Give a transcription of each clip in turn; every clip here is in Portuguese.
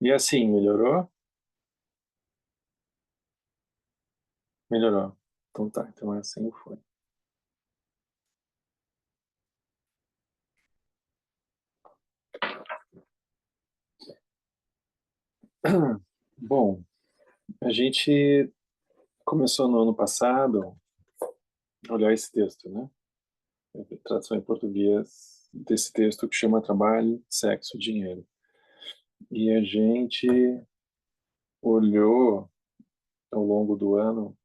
E assim, melhorou? Melhorou. Então tá, então é assim foi. Bom, a gente começou no ano passado a olhar esse texto, né? A tradução em português desse texto que chama Trabalho, Sexo, Dinheiro. E a gente olhou ao longo do ano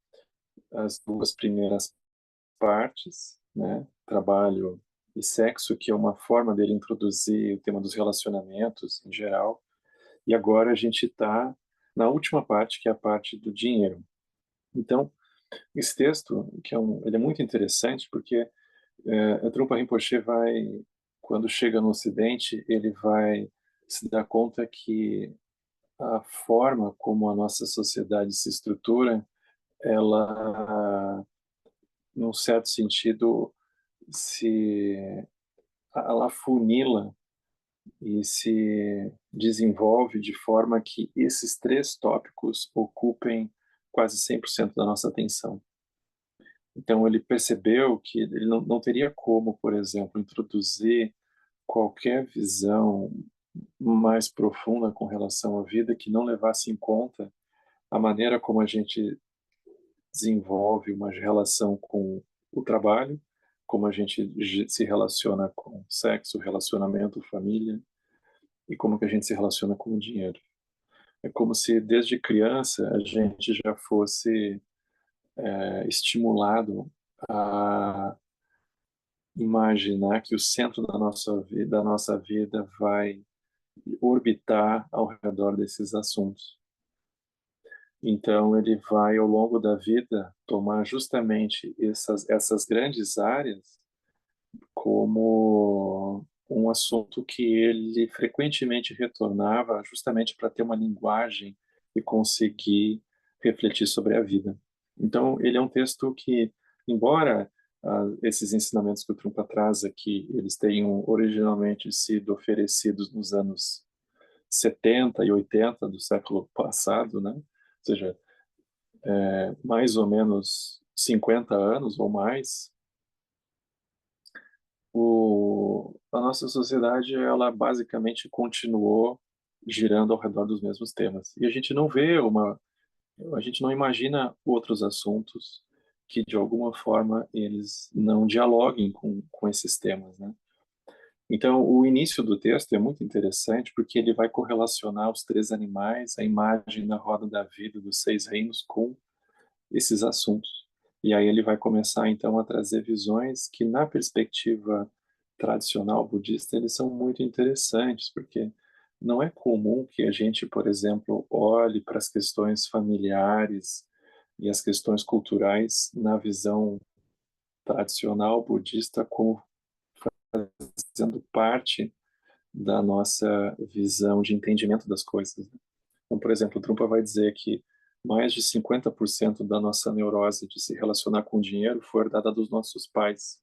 as duas primeiras partes, né? Trabalho e sexo, que é uma forma dele introduzir o tema dos relacionamentos em geral. E agora a gente está na última parte, que é a parte do dinheiro. Então, esse texto, ele é muito interessante porque a Trungpa Rinpoche vai, quando chega no Ocidente, ele vai se dar conta que a forma como a nossa sociedade se estrutura, ela, num certo sentido, se ela funila e se desenvolve de forma que esses três tópicos ocupem quase 100% da nossa atenção. Então, ele percebeu que ele não teria como, por exemplo, introduzir qualquer visão mais profunda com relação à vida que não levasse em conta a maneira como a gente desenvolve uma relação com o trabalho, como a gente se relaciona com sexo, relacionamento, família, e como que a gente se relaciona com o dinheiro. É como se desde criança a gente já fosse estimulado a imaginar que o centro da nossa vida vai orbitar ao redor desses assuntos. Então ele vai ao longo da vida tomar justamente essas grandes áreas como um assunto que ele frequentemente retornava justamente para ter uma linguagem e conseguir refletir sobre a vida. Então, ele é um texto que, embora esses ensinamentos que o Trungpa traz aqui, eles tenham originalmente sido oferecidos nos anos 70 e 80 do século passado, né? Ou seja, mais ou menos 50 anos ou mais, a nossa sociedade, ela basicamente continuou girando ao redor dos mesmos temas. E a gente não imagina outros assuntos que de alguma forma eles não dialoguem com esses temas, né? Então, o início do texto é muito interessante porque ele vai correlacionar os três animais, a imagem da roda da vida dos seis reinos com esses assuntos. E aí ele vai começar então a trazer visões que na perspectiva tradicional budista eles são muito interessantes, porque não é comum que a gente, por exemplo, olhe para as questões familiares e as questões culturais na visão tradicional budista como fazendo parte da nossa visão de entendimento das coisas, né? Então, por exemplo, o Trumpa vai dizer que mais de 50% da nossa neurose de se relacionar com o dinheiro foi herdada dos nossos pais.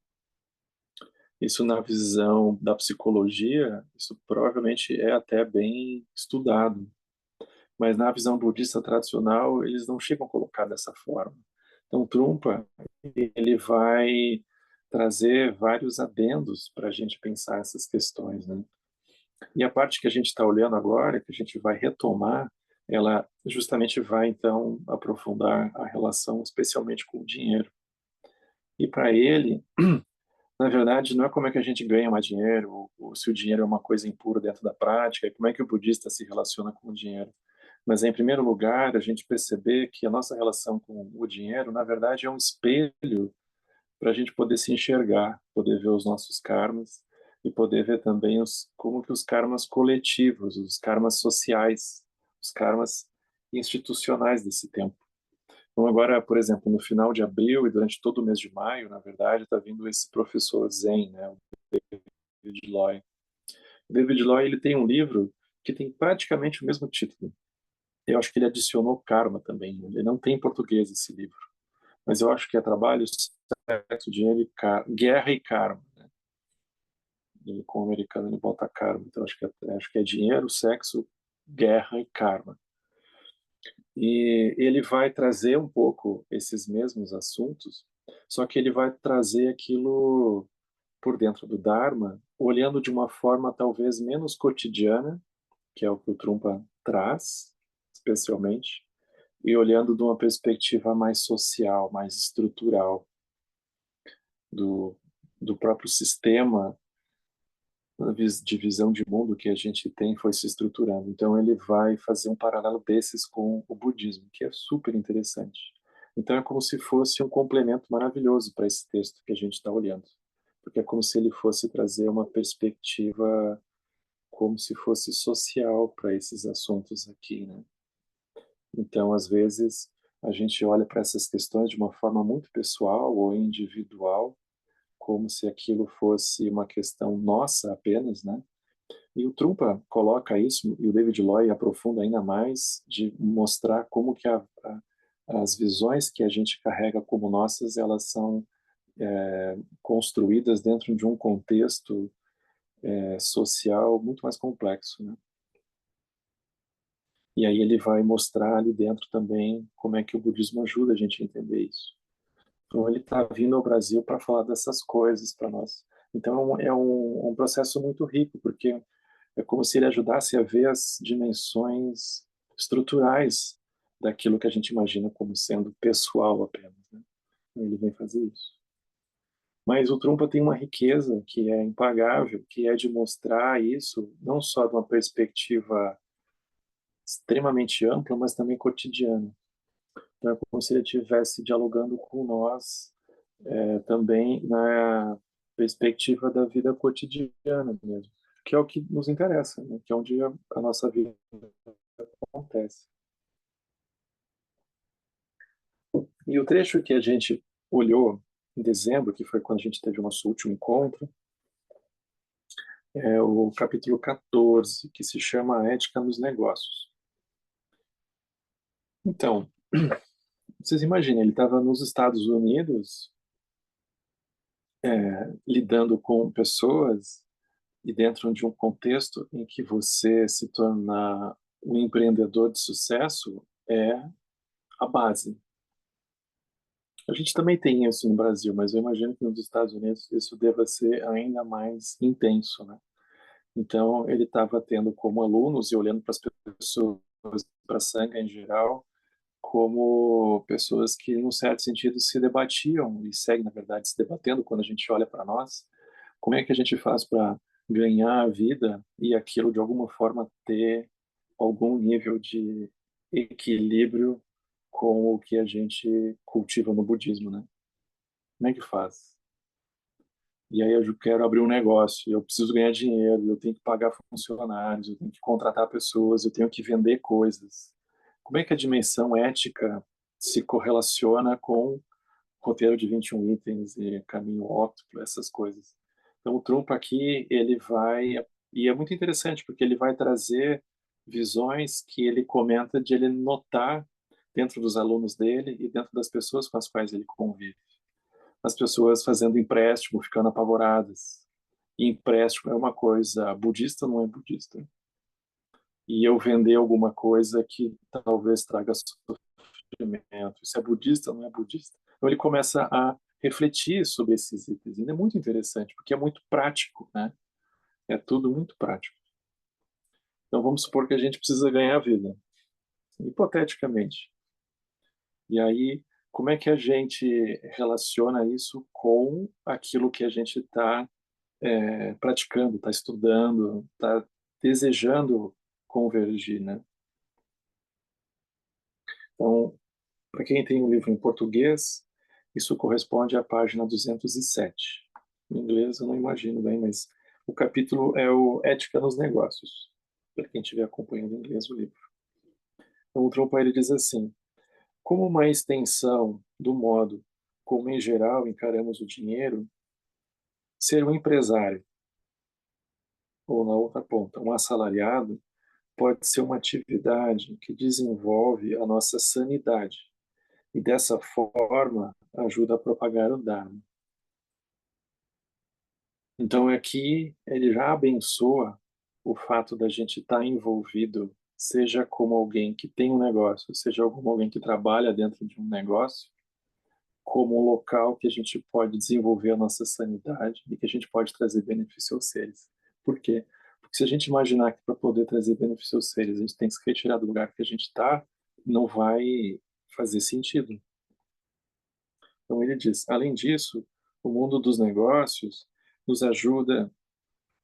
Isso na visão da psicologia, isso provavelmente é até bem estudado, mas na visão budista tradicional, eles não chegam a colocar dessa forma. Então, o Trungpa, ele vai trazer vários adendos para a gente pensar essas questões, né? E a parte que a gente está olhando agora, que a gente vai retomar, ela justamente vai então aprofundar a relação, especialmente com o dinheiro. E para ele, na verdade, não é como é que a gente ganha mais dinheiro, ou se o dinheiro é uma coisa impura dentro da prática, e como é que o budista se relaciona com o dinheiro. Mas é, em primeiro lugar, a gente perceber que a nossa relação com o dinheiro, na verdade, é um espelho para a gente poder se enxergar, poder ver os nossos karmas e poder ver também como que os karmas coletivos, os karmas sociais, os karmas institucionais desse tempo. Então agora, por exemplo, no final de abril e durante todo o mês de maio, na verdade, está vindo esse professor Zen, né, o David Loy. O David Loy, ele tem um livro que tem praticamente o mesmo título. Eu acho que ele adicionou karma também. Ele não tem em português esse livro, mas eu acho que é Trabalho, Sexo, Dinheiro e Guerra e Karma. Ele, como americano, ele bota karma. Então, acho que é dinheiro, sexo, guerra e karma. E ele vai trazer um pouco esses mesmos assuntos, só que ele vai trazer aquilo por dentro do Dharma, olhando de uma forma talvez menos cotidiana, que é o que o Trungpa traz, especialmente, e olhando de uma perspectiva mais social, mais estrutural do, do próprio sistema de visão de mundo que a gente tem foi se estruturando. Então ele vai fazer um paralelo desses com o budismo, que é super interessante. Então é como se fosse um complemento maravilhoso para esse texto que a gente está olhando, porque é como se ele fosse trazer uma perspectiva como se fosse social para esses assuntos aqui, né? Então às vezes a gente olha para essas questões de uma forma muito pessoal ou individual, como se aquilo fosse uma questão nossa apenas, né? E o Trungpa coloca isso, e o David Loy aprofunda ainda mais, de mostrar como que as visões que a gente carrega como nossas, elas são construídas dentro de um contexto social muito mais complexo, né? E aí ele vai mostrar ali dentro também como é que o budismo ajuda a gente a entender isso. Então ele está vindo ao Brasil para falar dessas coisas para nós. Então é um processo muito rico, porque é como se ele ajudasse a ver as dimensões estruturais daquilo que a gente imagina como sendo pessoal apenas, né? Ele vem fazer isso. Mas o Trungpa tem uma riqueza que é impagável, que é de mostrar isso não só de uma perspectiva extremamente ampla, mas também cotidiana. Então é como se ele estivesse dialogando com nós também na perspectiva da vida cotidiana mesmo, que é o que nos interessa, né? Que é onde a nossa vida acontece. E o trecho que a gente olhou em dezembro, que foi quando a gente teve o nosso último encontro, é o capítulo 14, que se chama A Ética nos Negócios. Então, vocês imaginem, ele estava nos Estados Unidos, lidando com pessoas e dentro de um contexto em que você se tornar um empreendedor de sucesso é a base. A gente também tem isso no Brasil, mas eu imagino que nos Estados Unidos isso deva ser ainda mais intenso, né? Então, ele estava tendo como alunos e olhando para as pessoas, para a Sangha em geral, como pessoas que, num certo sentido, se debatiam e seguem, na verdade, se debatendo quando a gente olha para nós. Como é que a gente faz para ganhar a vida e aquilo, de alguma forma, ter algum nível de equilíbrio com o que a gente cultiva no budismo, né? Como é que faz? E aí eu quero abrir um negócio, eu preciso ganhar dinheiro, eu tenho que pagar funcionários, eu tenho que contratar pessoas, eu tenho que vender coisas. Como é que a dimensão ética se correlaciona com roteiro de 21 itens e caminho óptimo, essas coisas? Então o Trump aqui, ele vai, e é muito interessante porque ele vai trazer visões que ele comenta de ele notar dentro dos alunos dele e dentro das pessoas com as quais ele convive, as pessoas fazendo empréstimo, ficando apavoradas. E empréstimo é uma coisa budista, não é budista. E eu vender alguma coisa que talvez traga sofrimento. Isso é budista, não é budista. Então ele começa a refletir sobre esses itens. E é muito interessante, porque é muito prático, né? É tudo muito prático. Então vamos supor que a gente precisa ganhar a vida, hipoteticamente. E aí, como é que a gente relaciona isso com aquilo que a gente está praticando, está estudando, está desejando convergir, né? Então, para quem tem o livro em português, isso corresponde à página 207. Em inglês eu não imagino bem, mas o capítulo é o Ética nos Negócios, para quem estiver acompanhando em inglês o livro. Então, o Trungpa ele diz assim: como uma extensão do modo como em geral encaramos o dinheiro, ser um empresário, ou na outra ponta, um assalariado, pode ser uma atividade que desenvolve a nossa sanidade e, dessa forma, ajuda a propagar o Dharma. Então, aqui ele já abençoa o fato da gente estar envolvido, seja como alguém que tem um negócio, seja como alguém que trabalha dentro de um negócio, como um local que a gente pode desenvolver a nossa sanidade e que a gente pode trazer benefício aos seres. Por quê? Porque se a gente imaginar que para poder trazer benefício aos seres a gente tem que se retirar do lugar que a gente está, não vai fazer sentido. Então ele diz, além disso, o mundo dos negócios nos ajuda,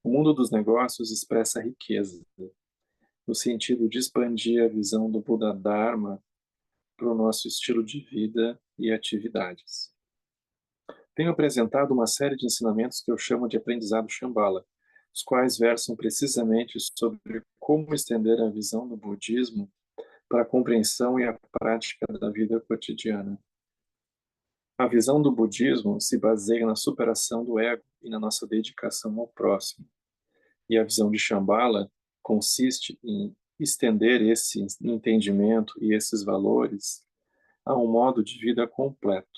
o mundo dos negócios expressa riqueza, no sentido de expandir a visão do Buda Dharma para o nosso estilo de vida e atividades. Tenho apresentado uma série de ensinamentos que eu chamo de aprendizado Shambhala, os quais versam precisamente sobre como estender a visão do budismo para a compreensão e a prática da vida cotidiana. A visão do budismo se baseia na superação do ego e na nossa dedicação ao próximo. E a visão de Shambhala consiste em estender esse entendimento e esses valores a um modo de vida completo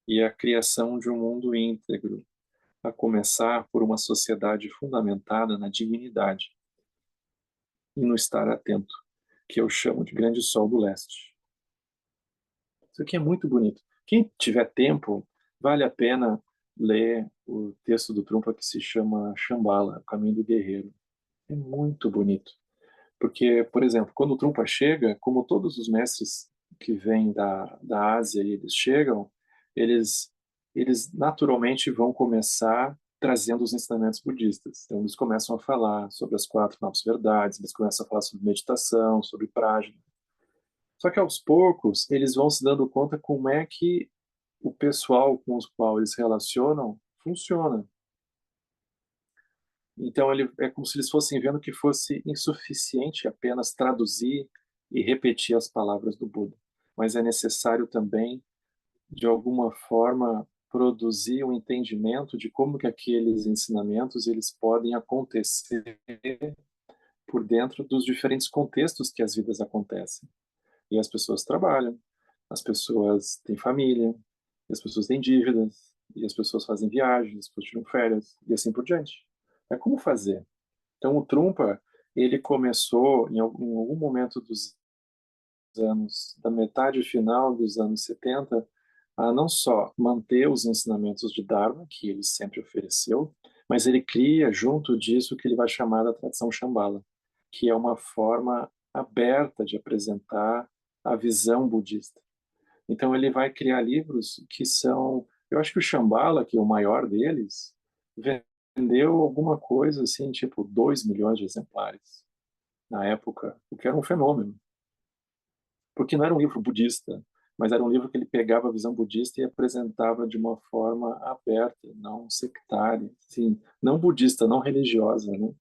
e a criação de um mundo íntegro, a começar por uma sociedade fundamentada na dignidade e no estar atento, que eu chamo de Grande Sol do Leste. Isso aqui é muito bonito. Quem tiver tempo, vale a pena ler o texto do Trungpa que se chama Shambhala, O Caminho do Guerreiro. É muito bonito. Porque, por exemplo, quando o Trungpa chega, como todos os mestres que vêm da Ásia e eles chegam, eles, eles naturalmente vão começar trazendo os ensinamentos budistas. Então, eles começam a falar sobre as quatro novas verdades, eles começam a falar sobre meditação, sobre prajna. Só que aos poucos, eles vão se dando conta como é que o pessoal com os qual eles se relacionam funciona. Então, ele, é como se eles fossem vendo que fosse insuficiente apenas traduzir e repetir as palavras do Buda, mas é necessário também, de alguma forma, produzir um entendimento de como que aqueles ensinamentos eles podem acontecer por dentro dos diferentes contextos que as vidas acontecem. E as pessoas trabalham, as pessoas têm família, as pessoas têm dívidas, e as pessoas fazem viagens, as pessoas tiram férias, e assim por diante. É como fazer. Então, o Trumpa, ele começou em algum momento dos anos, da metade final dos anos 70, a não só manter os ensinamentos de Dharma, que ele sempre ofereceu, mas ele cria junto disso o que ele vai chamar da tradição Shambhala, que é uma forma aberta de apresentar a visão budista. Então ele vai criar livros que são, eu acho que o Shambhala, que é o maior deles, vendeu alguma coisa assim, tipo 2 milhões de exemplares na época, o que era um fenômeno porque não era um livro budista, mas era um livro que ele pegava a visão budista e apresentava de uma forma aberta, não sectária, assim, não budista, não religiosa, né?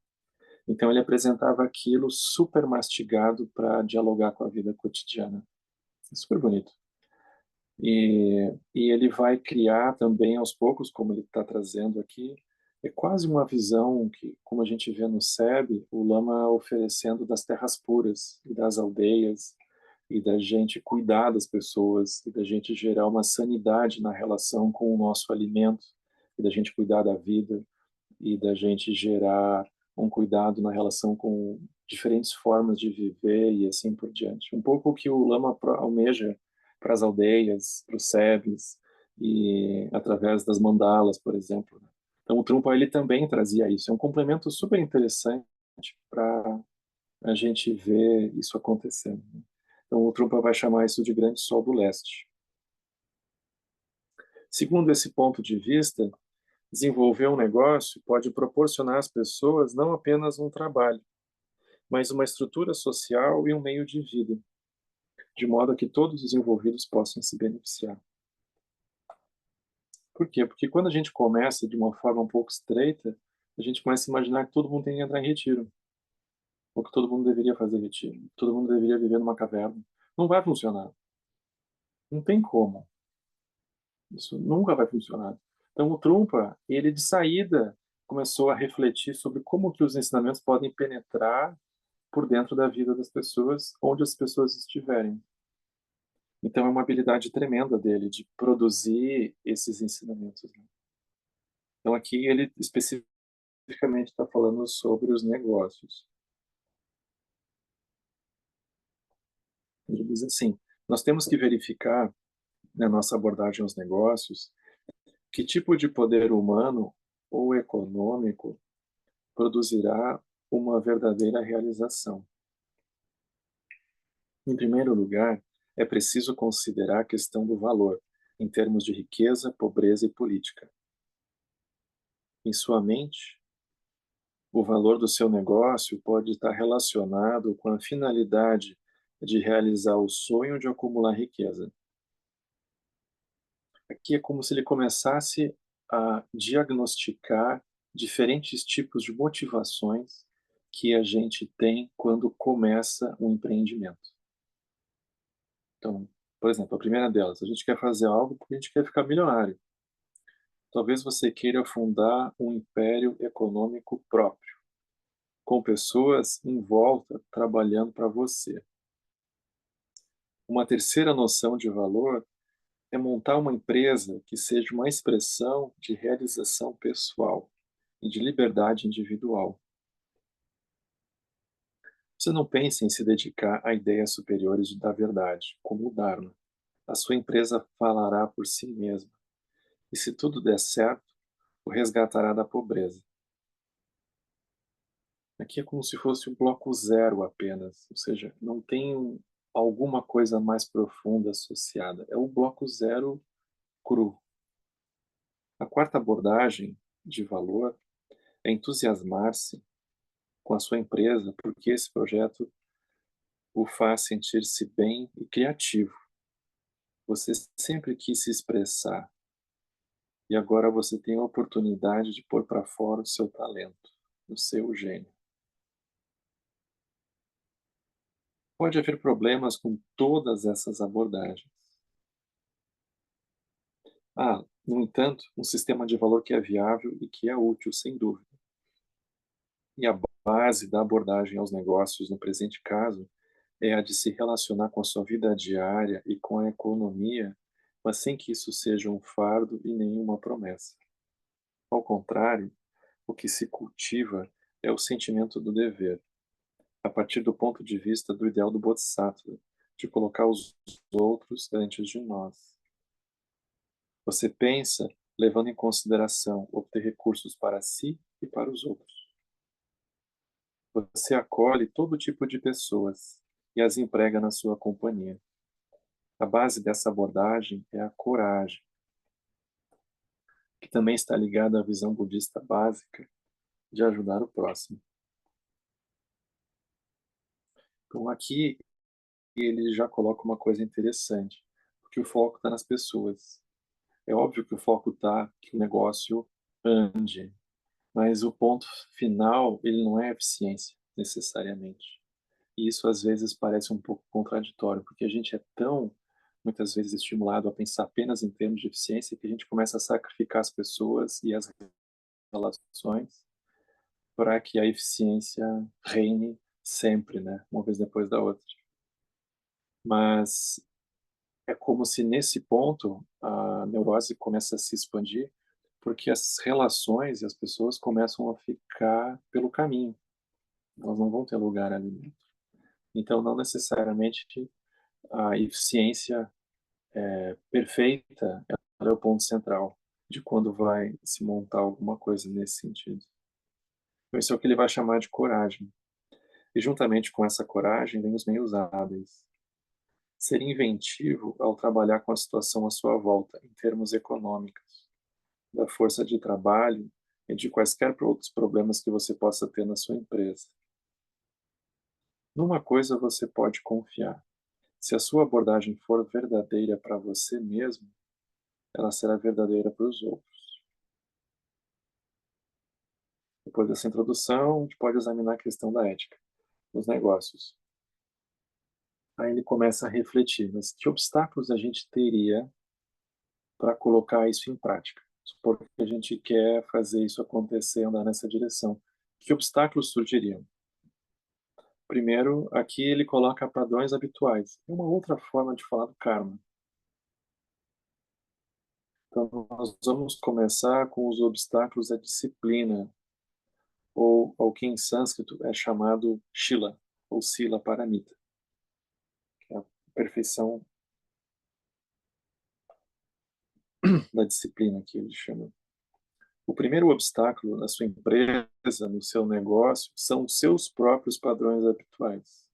Então ele apresentava aquilo super mastigado para dialogar com a vida cotidiana. É super bonito. E ele vai criar também aos poucos, como ele está trazendo aqui, é quase uma visão que, como a gente vê no SEB, o Lama oferecendo das terras puras e das aldeias, e da gente cuidar das pessoas, e da gente gerar uma sanidade na relação com o nosso alimento, e da gente cuidar da vida, e da gente gerar um cuidado na relação com diferentes formas de viver e assim por diante. Um pouco o que o Lama almeja para as aldeias, para os SEBs, e através das mandalas, por exemplo. Então o Trungpa ele também trazia isso. É um complemento super interessante para a gente ver isso acontecendo. Então, o Trumpa vai chamar isso de Grande Sol do Leste. Segundo esse ponto de vista, desenvolver um negócio pode proporcionar às pessoas não apenas um trabalho, mas uma estrutura social e um meio de vida, de modo que todos os envolvidos possam se beneficiar. Por quê? Porque quando a gente começa de uma forma um pouco estreita, a gente começa a imaginar que todo mundo tem que entrar em retiro, ou que todo mundo deveria fazer retiro, que todo mundo deveria viver numa caverna. Não vai funcionar. Não tem como. Isso nunca vai funcionar. Então, o Trungpa, ele de saída começou a refletir sobre como que os ensinamentos podem penetrar por dentro da vida das pessoas, onde as pessoas estiverem. Então, é uma habilidade tremenda dele de produzir esses ensinamentos, né? Então, aqui ele especificamente está falando sobre os negócios. Ele diz assim: nós temos que verificar, na nossa abordagem aos negócios, que tipo de poder humano ou econômico produzirá uma verdadeira realização. Em primeiro lugar, é preciso considerar a questão do valor, em termos de riqueza, pobreza e política. Em sua mente, o valor do seu negócio pode estar relacionado com a finalidade de realizar o sonho de acumular riqueza. Aqui é como se ele começasse a diagnosticar diferentes tipos de motivações que a gente tem quando começa um empreendimento. Então, por exemplo, a primeira delas, a gente quer fazer algo porque a gente quer ficar milionário. Talvez você queira fundar um império econômico próprio, com pessoas em volta trabalhando para você. Uma terceira noção de valor é montar uma empresa que seja uma expressão de realização pessoal e de liberdade individual. Você não pense em se dedicar a ideias superiores da verdade, como o Dharma. A sua empresa falará por si mesma. E se tudo der certo, o resgatará da pobreza. Aqui é como se fosse um bloco zero apenas, ou seja, não tem alguma coisa mais profunda associada. É o bloco zero cru. A quarta abordagem de valor é entusiasmar-se com a sua empresa porque esse projeto o faz sentir-se bem e criativo. Você sempre quis se expressar e agora você tem a oportunidade de pôr para fora o seu talento, o seu gênio. Pode haver problemas com todas essas abordagens. Ah, No entanto, um sistema de valor que é viável e que é útil, sem dúvida. E a base da abordagem aos negócios no presente caso é a de se relacionar com a sua vida diária e com a economia, mas sem que isso seja um fardo e nenhuma promessa. Ao contrário, o que se cultiva é o sentimento do dever, a partir do ponto de vista do ideal do Bodhisattva, de colocar os outros antes de nós. Você pensa levando em consideração obter recursos para si e para os outros. Você acolhe todo tipo de pessoas e as emprega na sua companhia. A base dessa abordagem é a coragem, que também está ligada à visão budista básica de ajudar o próximo. Então, aqui ele já coloca uma coisa interessante, porque o foco está nas pessoas. É óbvio que o foco está que o negócio ande, mas o ponto final ele não é eficiência necessariamente. E isso às vezes parece um pouco contraditório, porque a gente é tão muitas vezes estimulado a pensar apenas em termos de eficiência que a gente começa a sacrificar as pessoas e as relações para que a eficiência reine sempre, né, uma vez depois da outra. Mas é como se nesse ponto a neurose começa a se expandir, porque as relações e as pessoas começam a ficar pelo caminho, elas não vão ter lugar ali dentro. Então, não necessariamente a eficiência perfeita ela é o ponto central de quando vai se montar alguma coisa nesse sentido. Então, isso é o que ele vai chamar de coragem. E juntamente com essa coragem vem os meios hábeis. Ser inventivo ao trabalhar com a situação à sua volta, em termos econômicos, da força de trabalho e de quaisquer outros problemas que você possa ter na sua empresa. Numa coisa você pode confiar. Se a sua abordagem for verdadeira para você mesmo, ela será verdadeira para os outros. Depois dessa introdução, a gente pode examinar a questão da ética nos negócios. Aí ele começa a refletir, mas que obstáculos a gente teria para colocar isso em prática? Supor que a gente quer fazer isso acontecer, andar nessa direção. Que obstáculos surgiriam? Primeiro, aqui ele coloca padrões habituais. É uma outra forma de falar do karma. Então, nós vamos começar com os obstáculos da disciplina, ou ao que em sânscrito é chamado shila, ou sila paramita, que é a perfeição da disciplina que ele chama. O primeiro obstáculo na sua empresa, no seu negócio, são os seus próprios padrões habituais.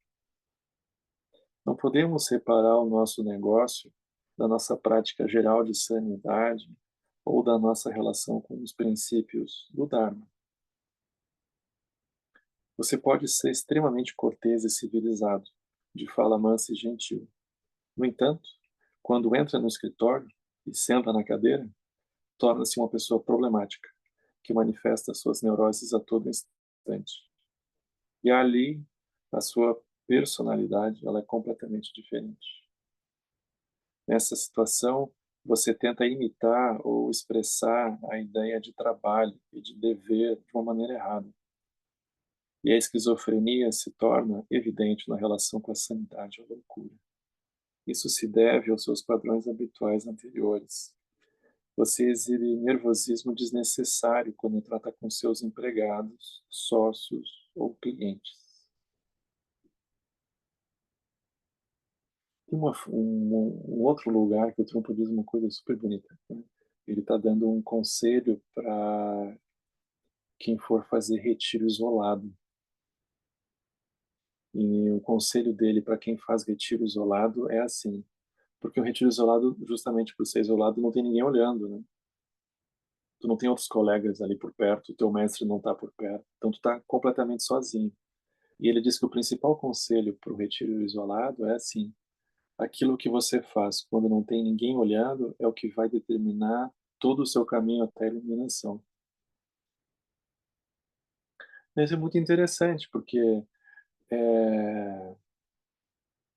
Não podemos separar o nosso negócio da nossa prática geral de sanidade ou da nossa relação com os princípios do Dharma. Você pode ser extremamente cortês e civilizado, de fala mansa e gentil. No entanto, quando entra no escritório e senta na cadeira, torna-se uma pessoa problemática, que manifesta suas neuroses a todo instante. E ali, a sua personalidade, ela é completamente diferente. Nessa situação, você tenta imitar ou expressar a ideia de trabalho e de dever de uma maneira errada. E a esquizofrenia se torna evidente na relação com a sanidade ou a loucura. Isso se deve aos seus padrões habituais anteriores. Você exibe nervosismo desnecessário quando trata com seus empregados, sócios ou clientes. Tem um outro lugar que o Trump diz uma coisa super bonita, né? Ele está dando um conselho para quem for fazer retiro isolado. E o conselho dele para quem faz retiro isolado é assim, porque o retiro isolado, justamente por ser isolado, não tem ninguém olhando, né? Tu não tem outros colegas ali por perto, o teu mestre não está por perto, então tu está completamente sozinho. E ele diz que o principal conselho para o retiro isolado é assim: aquilo que você faz quando não tem ninguém olhando é o que vai determinar todo o seu caminho até a iluminação. Mas é muito interessante, porque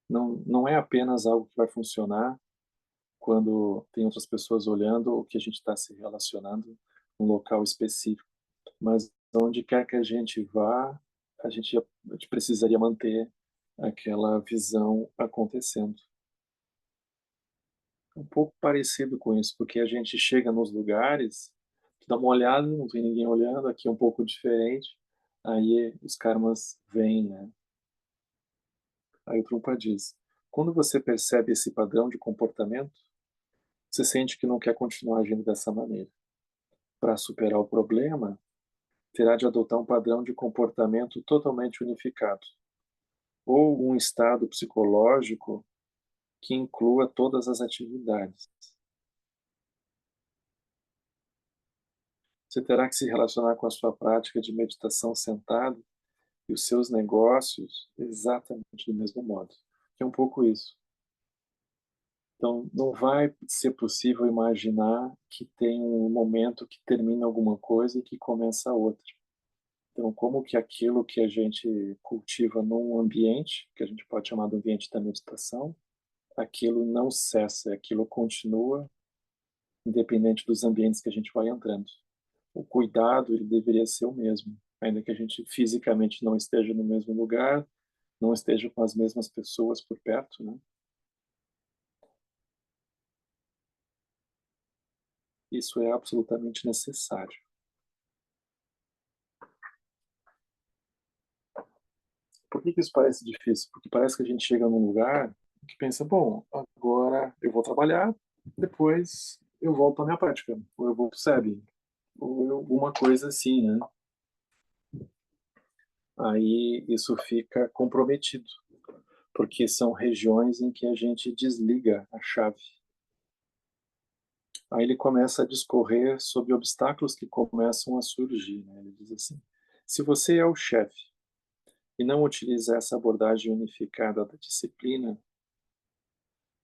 não é apenas algo que vai funcionar quando tem outras pessoas olhando ou que a gente está se relacionando num local específico. Mas onde quer que a gente vá, a gente precisaria manter aquela visão acontecendo. Um pouco parecido com isso, porque a gente chega nos lugares, dá uma olhada, não tem ninguém olhando, aqui é um pouco diferente, aí os karmas vêm, né? Aí o Trungpa diz: quando você percebe esse padrão de comportamento, você sente que não quer continuar agindo dessa maneira. Para superar o problema, terá de adotar um padrão de comportamento totalmente unificado, ou um estado psicológico que inclua todas as atividades. Você terá que se relacionar com a sua prática de meditação sentado e os seus negócios exatamente do mesmo modo. É um pouco isso. Então, não vai ser possível imaginar que tem um momento que termina alguma coisa e que começa outra. Então, como que aquilo que a gente cultiva num ambiente, que a gente pode chamar de ambiente da meditação, aquilo não cessa, aquilo continua, independente dos ambientes que a gente vai entrando. O cuidado, ele deveria ser o mesmo, ainda que a gente fisicamente não esteja no mesmo lugar, não esteja com as mesmas pessoas por perto, né? Isso é absolutamente necessário. Por que isso parece difícil? Porque parece que a gente chega num lugar que pensa, bom, agora eu vou trabalhar, depois eu volto à minha prática, ou eu vou pro SEB, ou alguma coisa assim, né? Aí isso fica comprometido, porque são regiões em que a gente desliga a chave. Aí ele começa a discorrer sobre obstáculos que começam a surgir, né? Ele diz assim: se você é o chefe e não utiliza essa abordagem unificada da disciplina,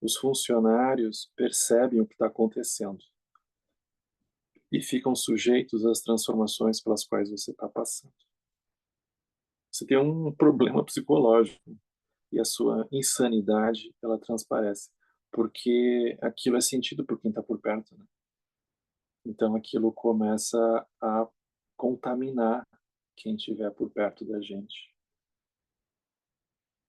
os funcionários percebem o que está acontecendo e ficam sujeitos às transformações pelas quais você está passando. Você tem um problema psicológico e a sua insanidade ela transparece, porque aquilo é sentido por quem está por perto, né? Então aquilo começa a contaminar quem estiver por perto da gente.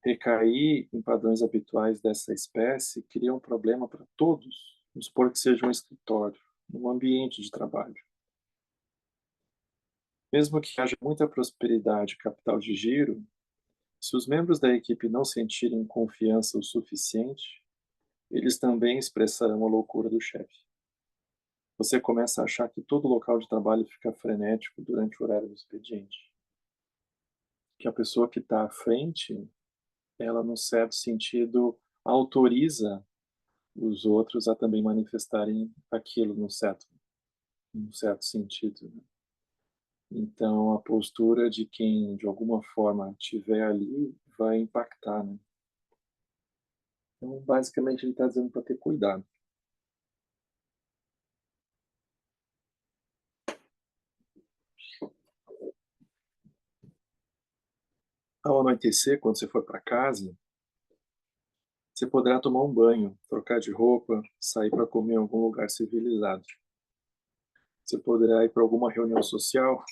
Recair em padrões habituais dessa espécie cria um problema para todos. Vamos supor que seja um escritório, um ambiente de trabalho. Mesmo que haja muita prosperidade e capital de giro, se os membros da equipe não sentirem confiança o suficiente, eles também expressarão a loucura do chefe. Você começa a achar que todo local de trabalho fica frenético durante o horário do expediente. Que a pessoa que está à frente, ela, num certo sentido, autoriza os outros a também manifestarem aquilo num certo sentido, né? Então, a postura de quem, de alguma forma, estiver ali vai impactar, né? Então, basicamente, ele está dizendo para ter cuidado. Ao anoitecer, quando você for para casa, você poderá tomar um banho, trocar de roupa, sair para comer em algum lugar civilizado. Você poderá ir para alguma reunião social,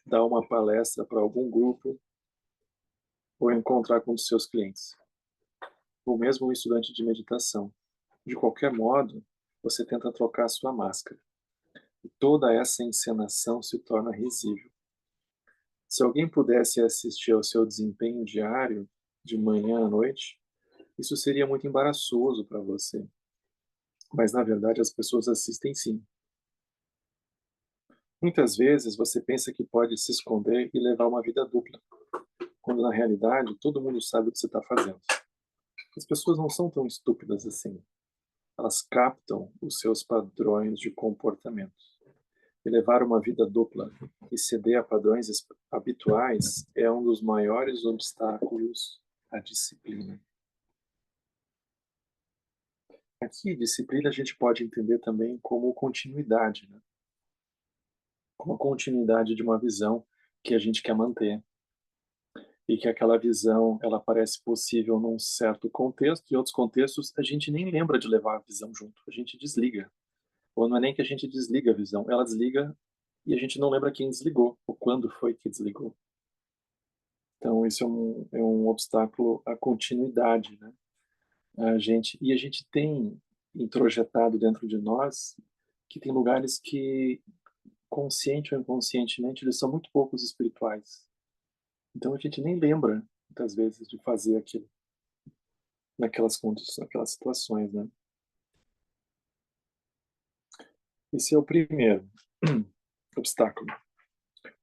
dar uma palestra para algum grupo ou encontrar com um dos seus clientes, ou mesmo um estudante de meditação. De qualquer modo, você tenta trocar a sua máscara. E toda essa encenação se torna risível. Se alguém pudesse assistir ao seu desempenho diário, de manhã à noite, isso seria muito embaraçoso para você. Mas, na verdade, as pessoas assistem sim. Muitas vezes você pensa que pode se esconder e levar uma vida dupla, quando na realidade todo mundo sabe o que você está fazendo. As pessoas não são tão estúpidas assim. Elas captam os seus padrões de comportamento. E levar uma vida dupla e ceder a padrões habituais é um dos maiores obstáculos à disciplina. Aqui, disciplina a gente pode entender também como continuidade, né? Como a continuidade de uma visão que a gente quer manter. e que aquela visão ela parece possível num certo contexto, e outros contextos a gente nem lembra de levar a visão junto, a gente desliga. Ou não é nem que a gente desliga a visão, ela desliga e a gente não lembra quem desligou, ou quando foi que desligou. Então isso é um obstáculo à continuidade, né? A gente tem introjetado dentro de nós que tem lugares que, consciente ou inconscientemente, eles são muito poucos espirituais. Então a gente nem lembra, muitas vezes, de fazer aquilo naquelas condições, naquelas situações, né? Esse é o primeiro obstáculo.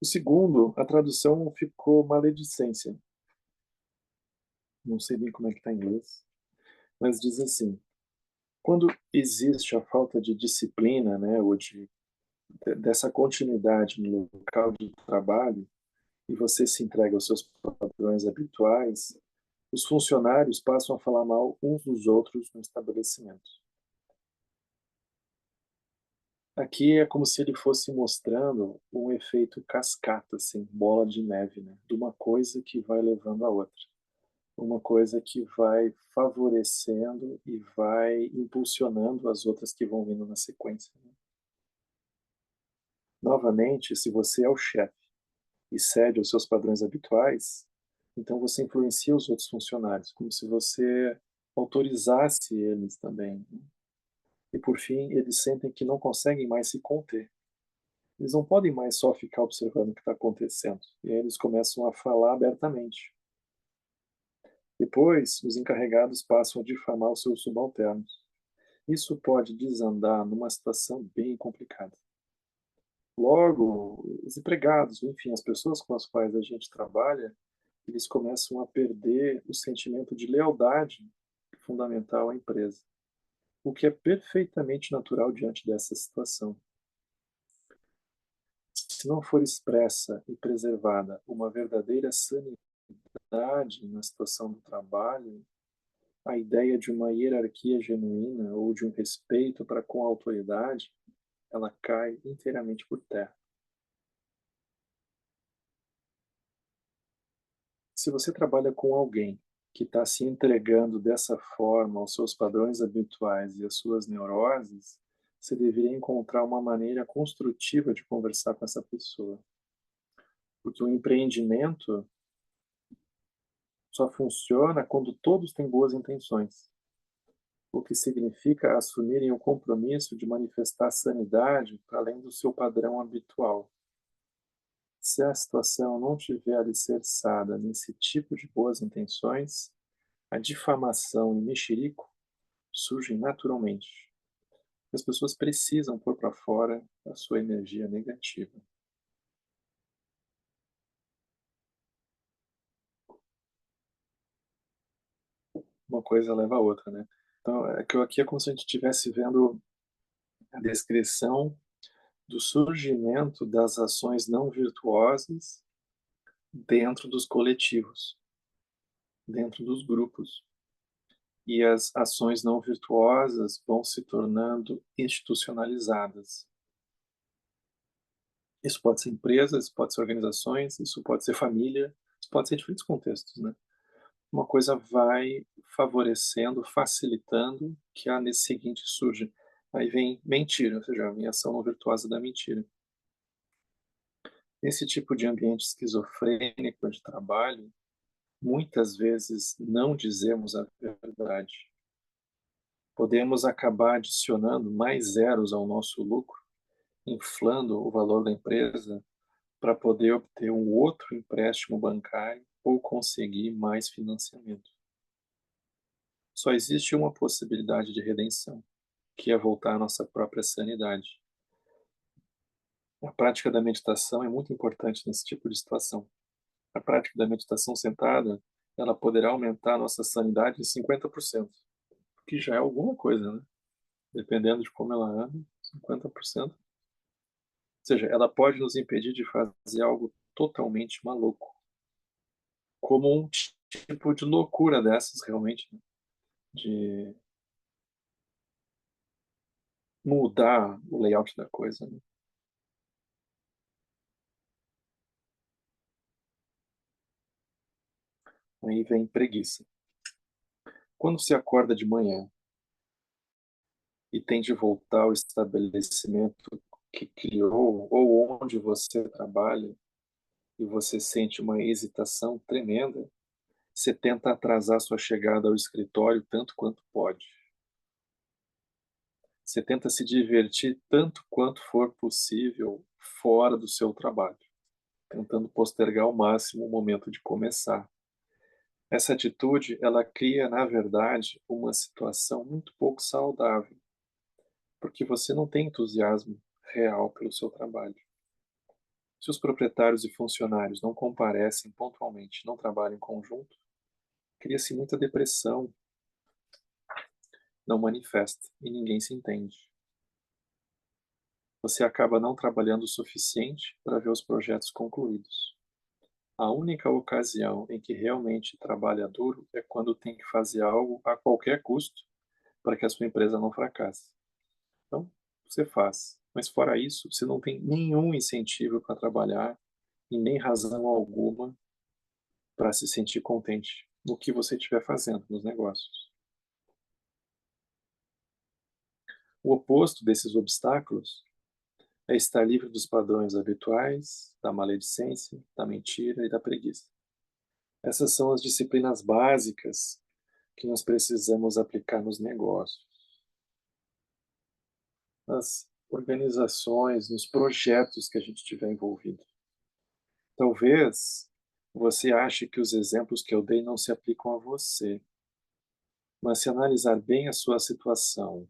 O segundo, a tradução ficou maledicência. Não sei bem como é que está em inglês, mas diz assim: quando existe a falta de disciplina, né, ou dessa continuidade no local de trabalho, e você se entrega aos seus padrões habituais, os funcionários passam a falar mal uns dos outros no estabelecimento. Aqui é como se ele fosse mostrando um efeito cascata, assim, bola de neve, né? De uma coisa que vai levando a outra. Uma coisa que vai favorecendo e vai impulsionando as outras que vão vindo na sequência, né? Novamente, se você é o chefe e cede aos seus padrões habituais, então você influencia os outros funcionários, como se você autorizasse eles também, né? E por fim, eles sentem que não conseguem mais se conter. Eles não podem mais só ficar observando o que está acontecendo. E aí eles começam a falar abertamente. Depois, os encarregados passam a difamar os seus subalternos. Isso pode desandar numa situação bem complicada. Logo, os empregados, enfim, as pessoas com as quais a gente trabalha, eles começam a perder o sentimento de lealdade fundamental à empresa, o que é perfeitamente natural diante dessa situação. Se não for expressa e preservada uma verdadeira sanidade na situação do trabalho, a ideia de uma hierarquia genuína ou de um respeito para com a autoridade, ela cai inteiramente por terra. Se você trabalha com alguém que está se entregando dessa forma aos seus padrões habituais e às suas neuroses, você deveria encontrar uma maneira construtiva de conversar com essa pessoa. Porque o empreendimento só funciona quando todos têm boas intenções, o que significa assumirem o compromisso de manifestar sanidade para além do seu padrão habitual. Se a situação não tiver alicerçada nesse tipo de boas intenções, a difamação e mexerico surgem naturalmente. As pessoas precisam pôr para fora a sua energia negativa. Uma coisa leva a outra, né? Então, aqui é como se a gente estivesse vendo a descrição do surgimento das ações não virtuosas dentro dos coletivos, dentro dos grupos. E as ações não virtuosas vão se tornando institucionalizadas. Isso pode ser empresas, isso pode ser organizações, isso pode ser família, isso pode ser diferentes contextos, né? Uma coisa vai favorecendo, facilitando que nesse seguinte surge. Aí vem mentira, ou seja, a minha ação não virtuosa da mentira. Esse tipo de ambiente esquizofrênico de trabalho, muitas vezes não dizemos a verdade. Podemos acabar adicionando mais zeros ao nosso lucro, inflando o valor da empresa para poder obter um outro empréstimo bancário ou conseguir mais financiamento. Só existe uma possibilidade de redenção, que é voltar à nossa própria sanidade. A prática da meditação é muito importante nesse tipo de situação. A prática da meditação sentada, ela poderá aumentar a nossa sanidade em 50%, o que já é alguma coisa, né? Dependendo de como ela anda, 50%. Ou seja, ela pode nos impedir de fazer algo totalmente maluco, como um tipo de loucura dessas, realmente, né? De mudar o layout da coisa, né? Aí vem preguiça. Quando você acorda de manhã e tem de voltar ao estabelecimento que criou ou onde você trabalha e você sente uma hesitação tremenda, você tenta atrasar sua chegada ao escritório tanto quanto pode. Você tenta se divertir tanto quanto for possível fora do seu trabalho, tentando postergar ao máximo o momento de começar. Essa atitude, ela cria, na verdade, uma situação muito pouco saudável, porque você não tem entusiasmo real pelo seu trabalho. Se os proprietários e funcionários não comparecem pontualmente, não trabalham em conjunto, cria-se muita depressão, não manifesta e ninguém se entende. Você acaba não trabalhando o suficiente para ver os projetos concluídos. A única ocasião em que realmente trabalha duro é quando tem que fazer algo a qualquer custo para que a sua empresa não fracasse. Então, você faz. Mas fora isso, você não tem nenhum incentivo para trabalhar e nem razão alguma para se sentir contente no que você estiver fazendo nos negócios. O oposto desses obstáculos é estar livre dos padrões habituais, da maledicência, da mentira e da preguiça. Essas são as disciplinas básicas que nós precisamos aplicar nos negócios, nas organizações, nos projetos que a gente tiver envolvido. Talvez você ache que os exemplos que eu dei não se aplicam a você, mas se analisar bem a sua situação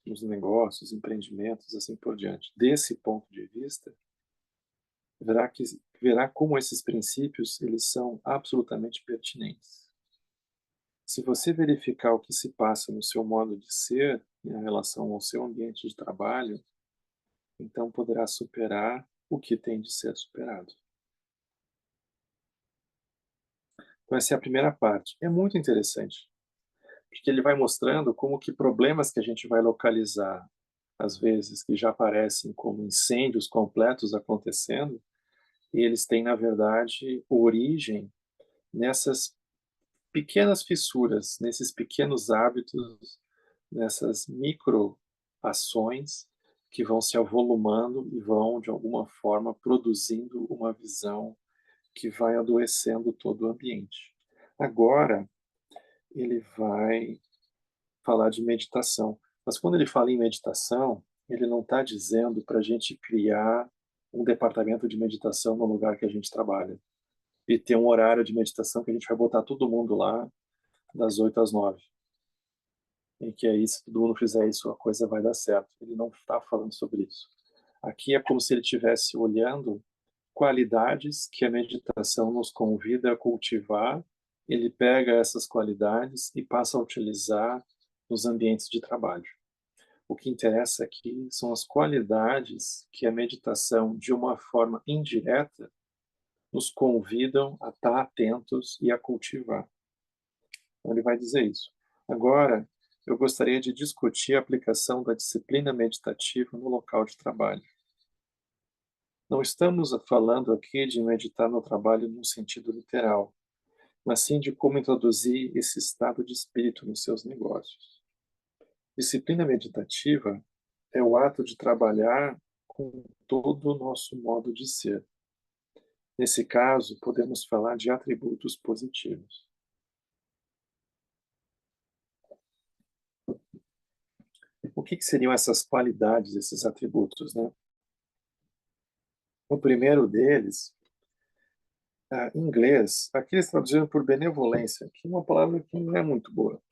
nos negócios, empreendimentos, assim por diante, desse ponto de vista, verá como esses princípios eles são absolutamente pertinentes. Se você verificar o que se passa no seu modo de ser em relação ao seu ambiente de trabalho, então poderá superar o que tem de ser superado. Então essa é a primeira parte. É muito interessante, porque ele vai mostrando como que problemas que a gente vai localizar, às vezes, que já aparecem como incêndios completos acontecendo, e eles têm, na verdade, origem nessas pequenas fissuras, nesses pequenos hábitos, nessas micro ações que vão se avolumando e vão, de alguma forma, produzindo uma visão que vai adoecendo todo o ambiente. Agora, ele vai falar de meditação. Mas quando ele fala em meditação, ele não está dizendo para a gente criar um departamento de meditação no lugar que a gente trabalha e ter um horário de meditação que a gente vai botar todo mundo lá das 8 às 9. E que aí, se todo mundo fizer isso, a coisa vai dar certo. Ele não está falando sobre isso. Aqui é como se ele estivesse olhando qualidades que a meditação nos convida a cultivar. Ele pega essas qualidades e passa a utilizar nos ambientes de trabalho. O que interessa aqui são as qualidades que a meditação, de uma forma indireta, nos convidam a estar atentos e a cultivar. Então, ele vai dizer isso. Agora, eu gostaria de discutir a aplicação da disciplina meditativa no local de trabalho. Não estamos falando aqui de meditar no trabalho num sentido literal, mas sim de como introduzir esse estado de espírito nos seus negócios. Disciplina meditativa é o ato de trabalhar com todo o nosso modo de ser. Nesse caso, podemos falar de atributos positivos. O que seriam essas qualidades, esses atributos, né? O primeiro deles, em inglês, aqui eles traduziram por benevolência, que é uma palavra que não é muito boa.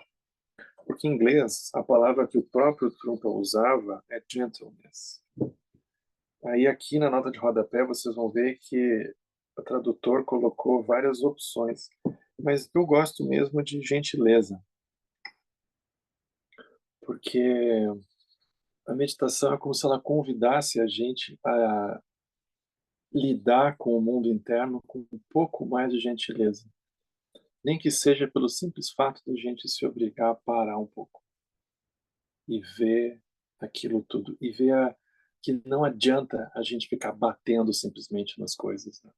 Porque em inglês, a palavra que o próprio Trump usava é gentleness. Aí aqui na nota de rodapé vocês vão ver que o tradutor colocou várias opções, mas eu gosto mesmo de gentileza, porque a meditação é como se ela convidasse a gente a lidar com o mundo interno com um pouco mais de gentileza, nem que seja pelo simples fato de a gente se obrigar a parar um pouco e ver aquilo tudo, e ver que não adianta a gente ficar batendo simplesmente nas coisas, né?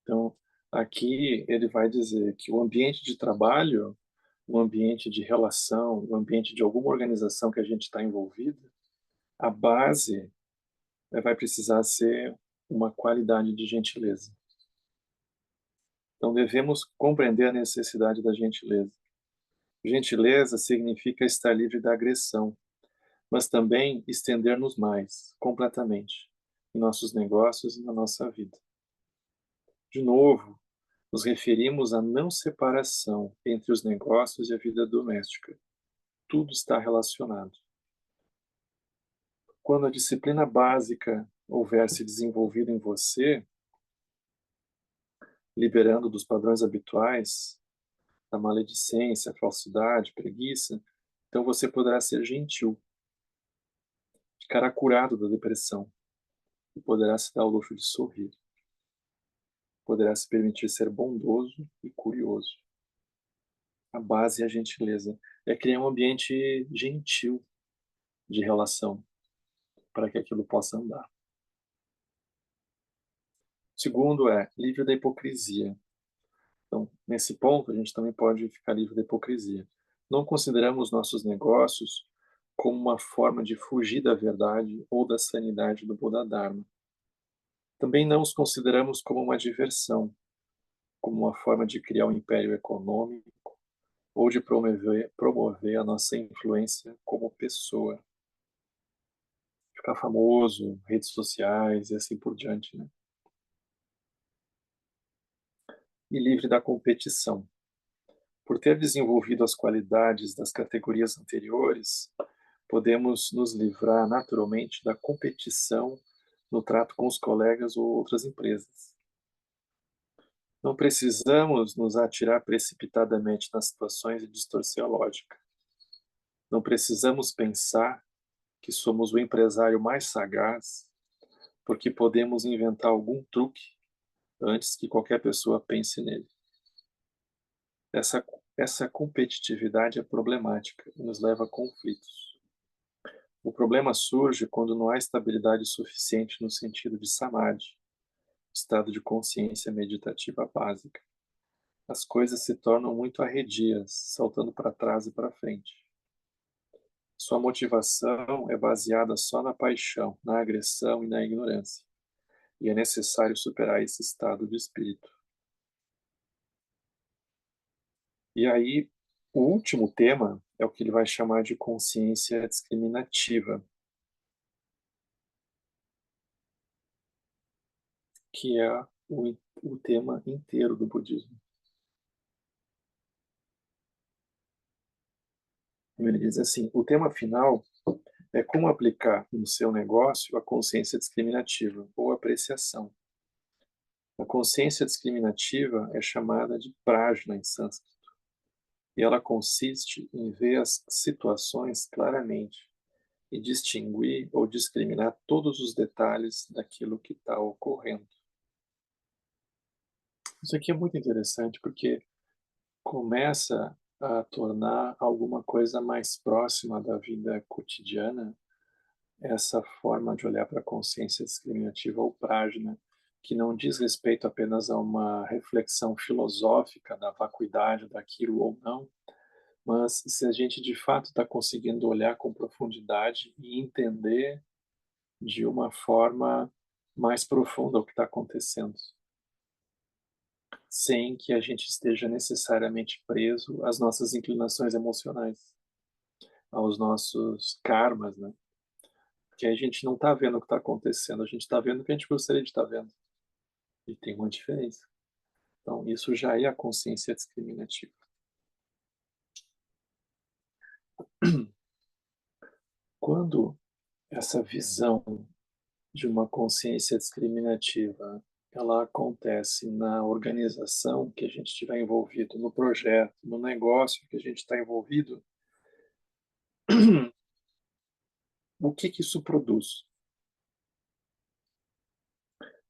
Então, Aqui ele vai dizer que o ambiente de trabalho, o ambiente de relação, o ambiente de alguma organização que a gente está envolvido, a base vai precisar ser uma qualidade de gentileza. Então devemos compreender a necessidade da gentileza. Gentileza significa estar livre da agressão, mas também estender-nos mais, completamente, em nossos negócios e na nossa vida. De novo, nos referimos à não separação entre os negócios e a vida doméstica. Tudo está relacionado. Quando a disciplina básica houver se desenvolvido em você, liberando dos padrões habituais, da maledicência, falsidade, preguiça, então você poderá ser gentil, ficará curado da depressão e poderá se dar o luxo de sorrir. Poderá se permitir ser bondoso e curioso. A base é a gentileza. É criar um ambiente gentil de relação para que aquilo possa andar. Segundo é livre da hipocrisia. Então, nesse ponto, a gente também pode ficar livre da hipocrisia. Não consideramos nossos negócios como uma forma de fugir da verdade ou da sanidade do Buda Dharma. Também não os consideramos como uma diversão, como uma forma de criar um império econômico ou de promover a nossa influência como pessoa. Ficar famoso, redes sociais e assim por diante, né? E livre da competição. Por ter desenvolvido as qualidades das categorias anteriores, podemos nos livrar naturalmente da competição no trato com os colegas ou outras empresas. Não precisamos nos atirar precipitadamente nas situações e distorcer a lógica. Não precisamos pensar que somos o empresário mais sagaz porque podemos inventar algum truque antes que qualquer pessoa pense nele. Essa, essa competitividade é problemática e nos leva a conflitos. O problema surge quando não há estabilidade suficiente no sentido de samadhi, estado de consciência meditativa básica. As coisas se tornam muito arredias, saltando para trás e para frente. Sua motivação é baseada só na paixão, na agressão e na ignorância. E é necessário superar esse estado de espírito. E aí, o último tema é o que ele vai chamar de consciência discriminativa, que é o tema inteiro do budismo. Ele diz assim: o tema final é como aplicar no seu negócio a consciência discriminativa ou apreciação. A consciência discriminativa é chamada de prajna em sânscrito, e ela consiste em ver as situações claramente e distinguir ou discriminar todos os detalhes daquilo que está ocorrendo. Isso aqui é muito interessante porque começa a tornar alguma coisa mais próxima da vida cotidiana essa forma de olhar para a consciência discriminativa ou prajna, que não diz respeito apenas a uma reflexão filosófica da vacuidade daquilo ou não, mas se a gente de fato está conseguindo olhar com profundidade e entender de uma forma mais profunda o que está acontecendo, sem que a gente esteja necessariamente preso às nossas inclinações emocionais, aos nossos karmas, né? Porque a gente não está vendo o que está acontecendo, a gente está vendo o que a gente gostaria de estar vendo. E tem uma diferença. Então, isso já é a consciência discriminativa. Quando essa visão de uma consciência discriminativa ela acontece na organização que a gente estiver envolvido, no projeto, no negócio que a gente está envolvido, o que que isso produz?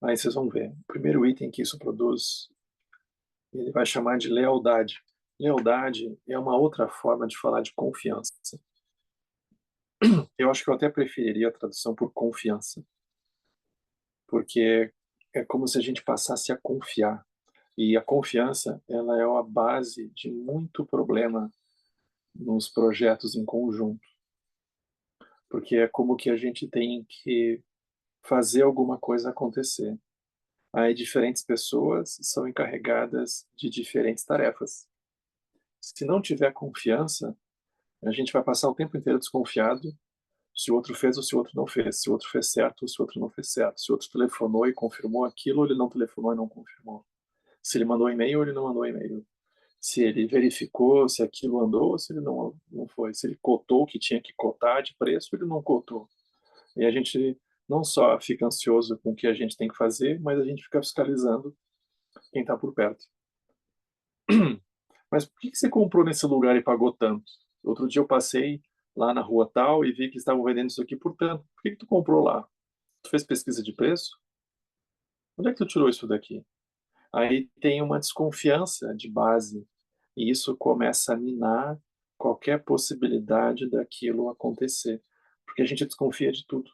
Aí vocês vão ver. O primeiro item que isso produz, ele vai chamar de lealdade. Lealdade é uma outra forma de falar de confiança. Eu acho que eu até preferiria a tradução por confiança, porque é como se a gente passasse a confiar. E a confiança, ela é a base de muito problema nos projetos em conjunto, porque é como que a gente tem que fazer alguma coisa acontecer. Aí diferentes pessoas são encarregadas de diferentes tarefas. Se não tiver confiança, a gente vai passar o tempo inteiro desconfiado se o outro fez ou se o outro não fez, se o outro fez certo ou se o outro não fez certo, se o outro telefonou e confirmou aquilo ou ele não telefonou e não confirmou, se ele mandou e-mail ou ele não mandou e-mail, se ele verificou se aquilo andou ou se ele não foi, se ele cotou o que tinha que cotar de preço ou ele não cotou. E a gente não só fica ansioso com o que a gente tem que fazer, mas a gente fica fiscalizando quem está por perto. Mas por que você comprou nesse lugar e pagou tanto? Outro dia eu passei lá na rua tal e vi que estavam vendendo isso aqui por tanto. Por que tu comprou lá? Tu fez pesquisa de preço? Onde é que tu tirou isso daqui? Aí tem uma desconfiança de base e isso começa a minar qualquer possibilidade daquilo acontecer, porque a gente desconfia de tudo.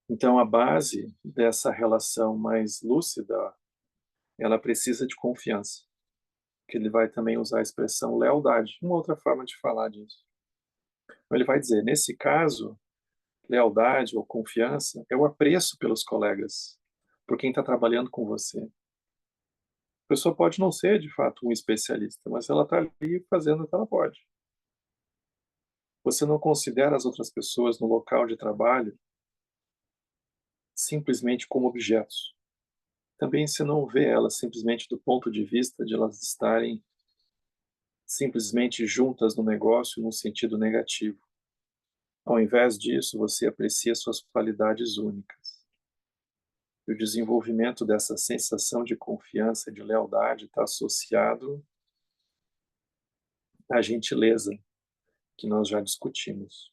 Então a base dessa relação mais lúcida, ela precisa de confiança, que ele vai também usar a expressão lealdade, uma outra forma de falar disso. Então, ele vai dizer, nesse caso, lealdade ou confiança é o apreço pelos colegas, por quem está trabalhando com você. A pessoa pode não ser, de fato, um especialista, mas ela está ali fazendo o que ela pode. Você não considera as outras pessoas no local de trabalho simplesmente como objetos. Também você não vê elas simplesmente do ponto de vista de elas estarem simplesmente juntas no negócio num sentido negativo. Ao invés disso, você aprecia suas qualidades únicas. E o desenvolvimento dessa sensação de confiança e de lealdade está associado à gentileza, que nós já discutimos.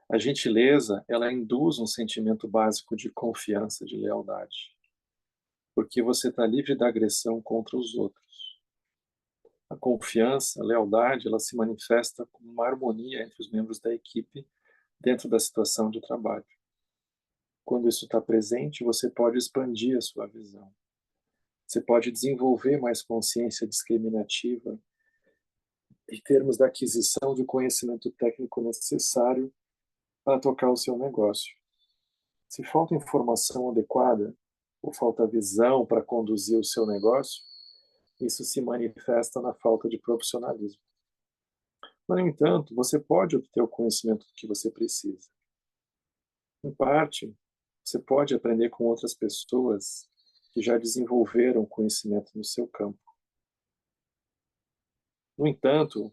A gentileza, ela induz um sentimento básico de confiança, de lealdade, porque você está livre da agressão contra os outros. A confiança, a lealdade, ela se manifesta como uma harmonia entre os membros da equipe dentro da situação de trabalho. Quando isso está presente, você pode expandir a sua visão. Você pode desenvolver mais consciência discriminativa em termos da aquisição de conhecimento técnico necessário para tocar o seu negócio. Se falta informação adequada ou falta visão para conduzir o seu negócio, isso se manifesta na falta de profissionalismo. No entanto, você pode obter o conhecimento que você precisa. Em parte, você pode aprender com outras pessoas que já desenvolveram conhecimento no seu campo. No entanto,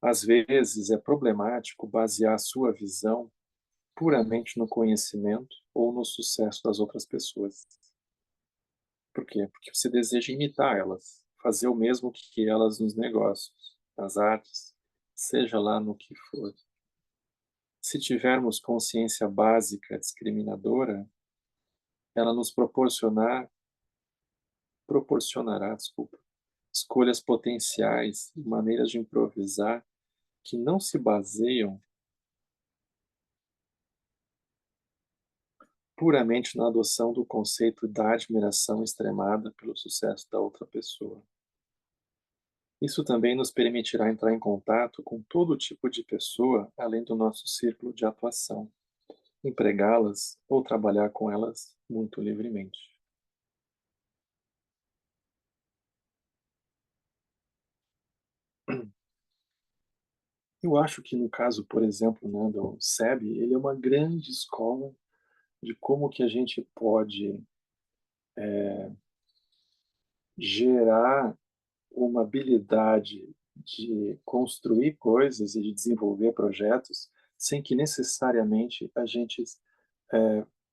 às vezes é problemático basear sua visão puramente no conhecimento ou no sucesso das outras pessoas. Por quê? Porque você deseja imitar elas, fazer o mesmo que elas nos negócios, nas artes, seja lá no que for. Se tivermos consciência básica discriminadora, ela nos proporcionará, escolhas potenciais e maneiras de improvisar que não se baseiam puramente na adoção do conceito da admiração extremada pelo sucesso da outra pessoa. Isso também nos permitirá entrar em contato com todo tipo de pessoa além do nosso círculo de atuação, empregá-las ou trabalhar com elas muito livremente. Eu acho que no caso, por exemplo, né, do SEB, ele é uma grande escola de como que a gente pode gerar uma habilidade de construir coisas e de desenvolver projetos sem que necessariamente a gente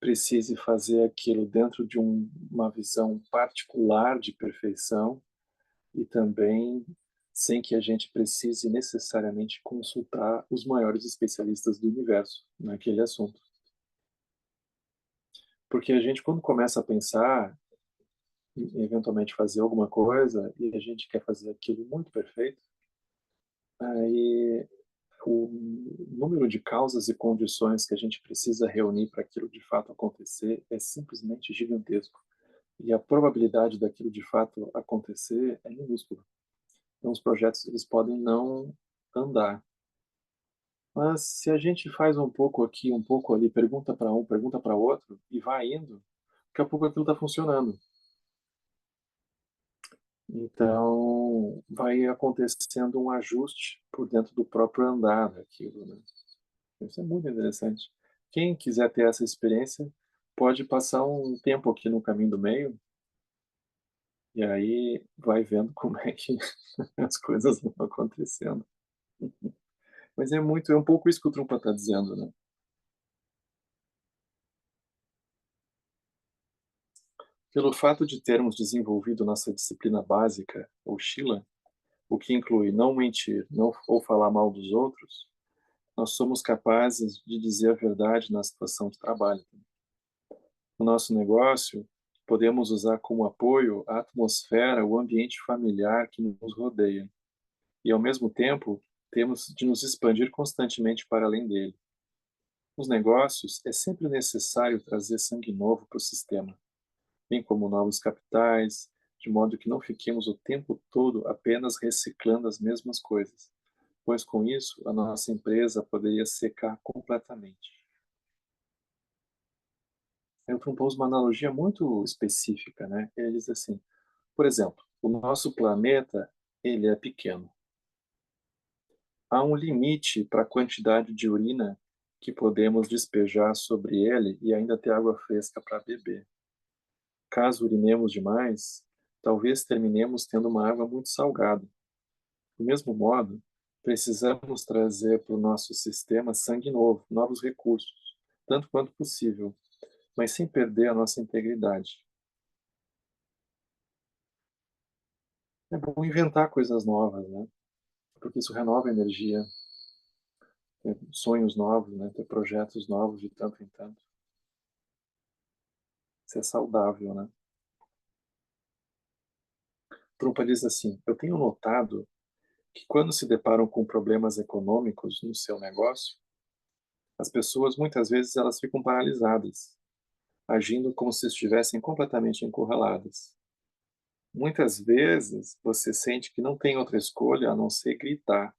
precise fazer aquilo dentro de uma visão particular de perfeição e também sem que a gente precise necessariamente consultar os maiores especialistas do universo naquele assunto. Porque a gente, quando começa a pensar em eventualmente fazer alguma coisa e a gente quer fazer aquilo muito perfeito, aí o número de causas e condições que a gente precisa reunir para aquilo de fato acontecer é simplesmente gigantesco. E a probabilidade daquilo de fato acontecer é minúscula. Então os projetos eles podem não andar. Mas se a gente faz um pouco aqui, um pouco ali, pergunta para um, pergunta para outro e vai indo, daqui a pouco aquilo está funcionando. Então, vai acontecendo um ajuste por dentro do próprio andar daquilo, né. Isso é muito interessante. Quem quiser ter essa experiência, pode passar um tempo aqui no caminho do meio, e aí vai vendo como é que as coisas vão acontecendo. Mas é um pouco isso que o Trump está dizendo, né. Pelo fato de termos desenvolvido nossa disciplina básica, ou Shila, o que inclui não mentir, não ou falar mal dos outros, nós somos capazes de dizer a verdade na situação de trabalho. No nosso negócio, podemos usar como apoio a atmosfera, o ambiente familiar que nos rodeia, e ao mesmo tempo, temos de nos expandir constantemente para além dele. Nos negócios, é sempre necessário trazer sangue novo para o sistema, bem como novos capitais, de modo que não fiquemos o tempo todo apenas reciclando as mesmas coisas, pois com isso a nossa empresa poderia secar completamente. Eu propus uma analogia muito específica, né? Ele diz assim, por exemplo, o nosso planeta, ele é pequeno. Há um limite para a quantidade de urina que podemos despejar sobre ele e ainda ter água fresca para beber. Caso urinemos demais, talvez terminemos tendo uma água muito salgada. Do mesmo modo, precisamos trazer para o nosso sistema sangue novo, novos recursos, tanto quanto possível, mas sem perder a nossa integridade. É bom inventar coisas novas, né? Porque isso renova a energia, ter sonhos novos, né? Ter projetos novos de tanto em tanto. Isso é saudável, né? Trumpa diz assim: eu tenho notado que quando se deparam com problemas econômicos no seu negócio, as pessoas muitas vezes elas ficam paralisadas, agindo como se estivessem completamente encurraladas. Muitas vezes você sente que não tem outra escolha a não ser gritar.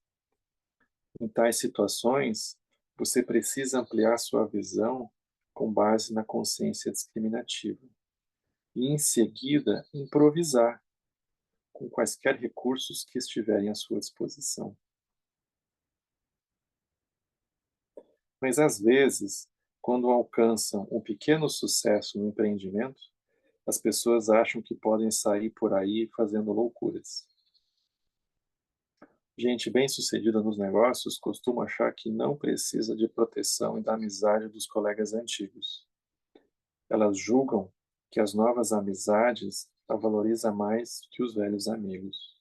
Em tais situações, você precisa ampliar sua visão com base na consciência discriminativa e, em seguida, improvisar com quaisquer recursos que estiverem à sua disposição. Mas, às vezes, quando alcançam um pequeno sucesso no empreendimento, as pessoas acham que podem sair por aí fazendo loucuras. Gente bem-sucedida nos negócios costuma achar que não precisa de proteção e da amizade dos colegas antigos. Elas julgam que as novas amizades a valoriza mais que os velhos amigos.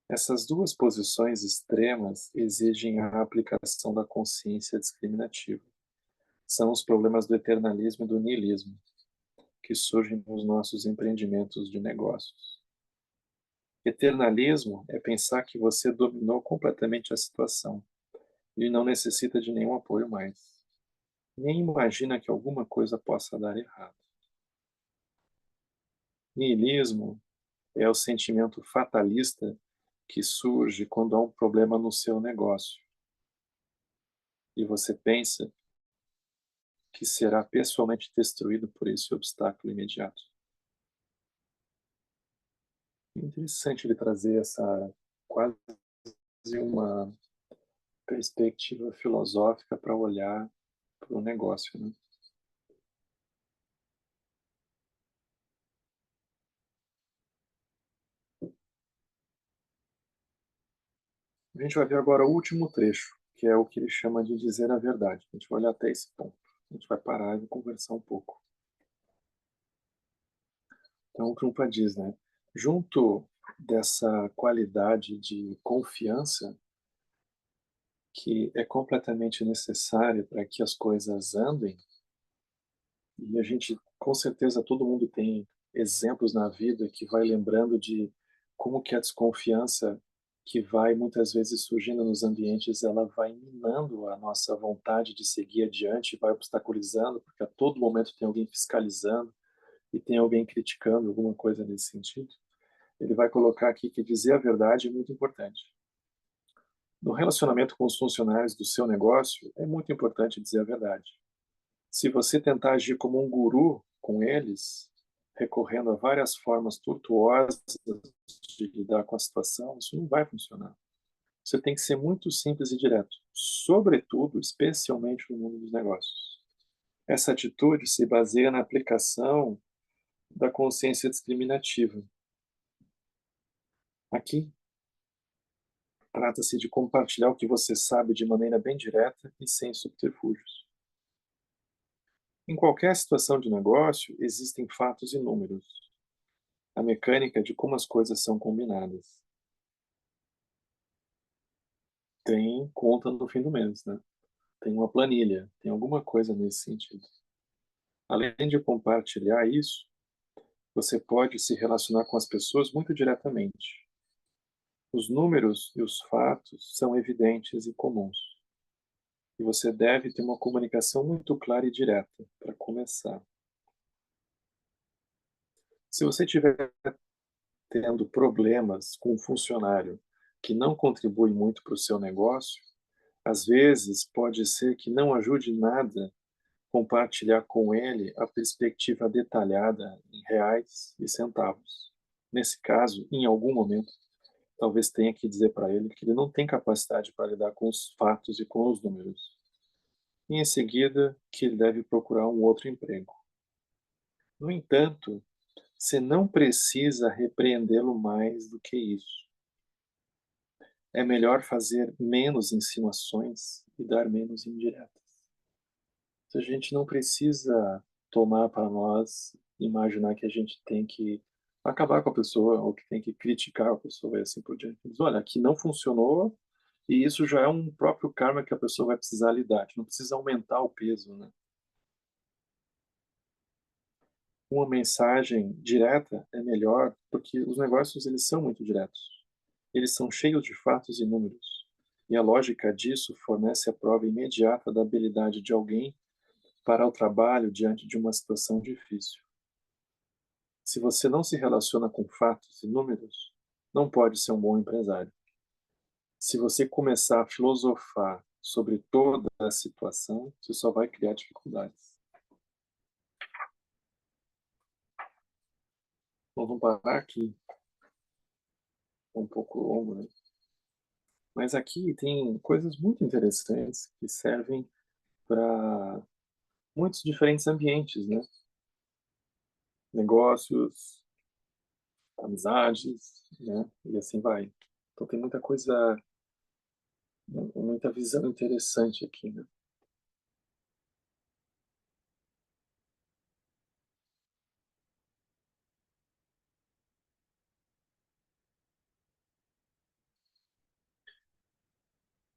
Essas duas posições extremas exigem a aplicação da consciência discriminativa. São os problemas do eternalismo e do niilismo, que surgem nos nossos empreendimentos de negócios. Eternalismo é pensar que você dominou completamente a situação e não necessita de nenhum apoio mais. Nem imagina que alguma coisa possa dar errado. Niilismo é o sentimento fatalista que surge quando há um problema no seu negócio e você pensa que será pessoalmente destruído por esse obstáculo imediato. É interessante ele trazer essa quase uma perspectiva filosófica para olhar para o negócio, né? A gente vai ver agora o último trecho, que é o que ele chama de dizer a verdade. A gente vai olhar até esse ponto. A gente vai parar e vai conversar um pouco. Então, o Trumpa diz, né? Junto dessa qualidade de confiança que é completamente necessária para que as coisas andem, e a gente, com certeza, todo mundo tem exemplos na vida que vai lembrando de como que a desconfiança que vai muitas vezes surgindo nos ambientes, ela vai minando a nossa vontade de seguir adiante, vai obstaculizando, porque a todo momento tem alguém fiscalizando e tem alguém criticando alguma coisa nesse sentido. Ele vai colocar aqui que dizer a verdade é muito importante. No relacionamento com os funcionários do seu negócio, é muito importante dizer a verdade. Se você tentar agir como um guru com eles, recorrendo a várias formas tortuosas de lidar com a situação, isso não vai funcionar. Você tem que ser muito simples e direto, sobretudo, especialmente no mundo dos negócios. Essa atitude se baseia na aplicação da consciência discriminativa. Aqui, trata-se de compartilhar o que você sabe de maneira bem direta e sem subterfúgios. Em qualquer situação de negócio, existem fatos e números. A mecânica de como as coisas são combinadas. Tem conta no fim do mês, né? Tem uma planilha, tem alguma coisa nesse sentido. Além de compartilhar isso, você pode se relacionar com as pessoas muito diretamente. Os números e os fatos são evidentes e comuns. E você deve ter uma comunicação muito clara e direta para começar. Se você estiver tendo problemas com um funcionário que não contribui muito para o seu negócio, às vezes pode ser que não ajude nada compartilhar com ele a perspectiva detalhada em reais e centavos. Nesse caso, em algum momento, talvez tenha que dizer para ele que ele não tem capacidade para lidar com os fatos e com os números. E em seguida, que ele deve procurar um outro emprego. No entanto, você não precisa repreendê-lo mais do que isso. É melhor fazer menos insinuações e dar menos indiretas. A gente não precisa tomar para nós, imaginar que a gente tem que acabar com a pessoa ou que tem que criticar a pessoa e assim por diante. Diz, olha, aqui não funcionou e isso já é um próprio karma que a pessoa vai precisar lidar. A gente não precisa aumentar o peso, né? Uma mensagem direta é melhor porque os negócios eles são muito diretos. Eles são cheios de fatos e números. E a lógica disso fornece a prova imediata da habilidade de alguém para o trabalho diante de uma situação difícil. Se você não se relaciona com fatos e números, não pode ser um bom empresário. Se você começar a filosofar sobre toda a situação, você só vai criar dificuldades. Então, vamos parar aqui. É um pouco longo, né? Mas aqui tem coisas muito interessantes que servem para muitos diferentes ambientes, né? Negócios, amizades, né? E assim vai. Então tem muita coisa, muita visão interessante aqui, né?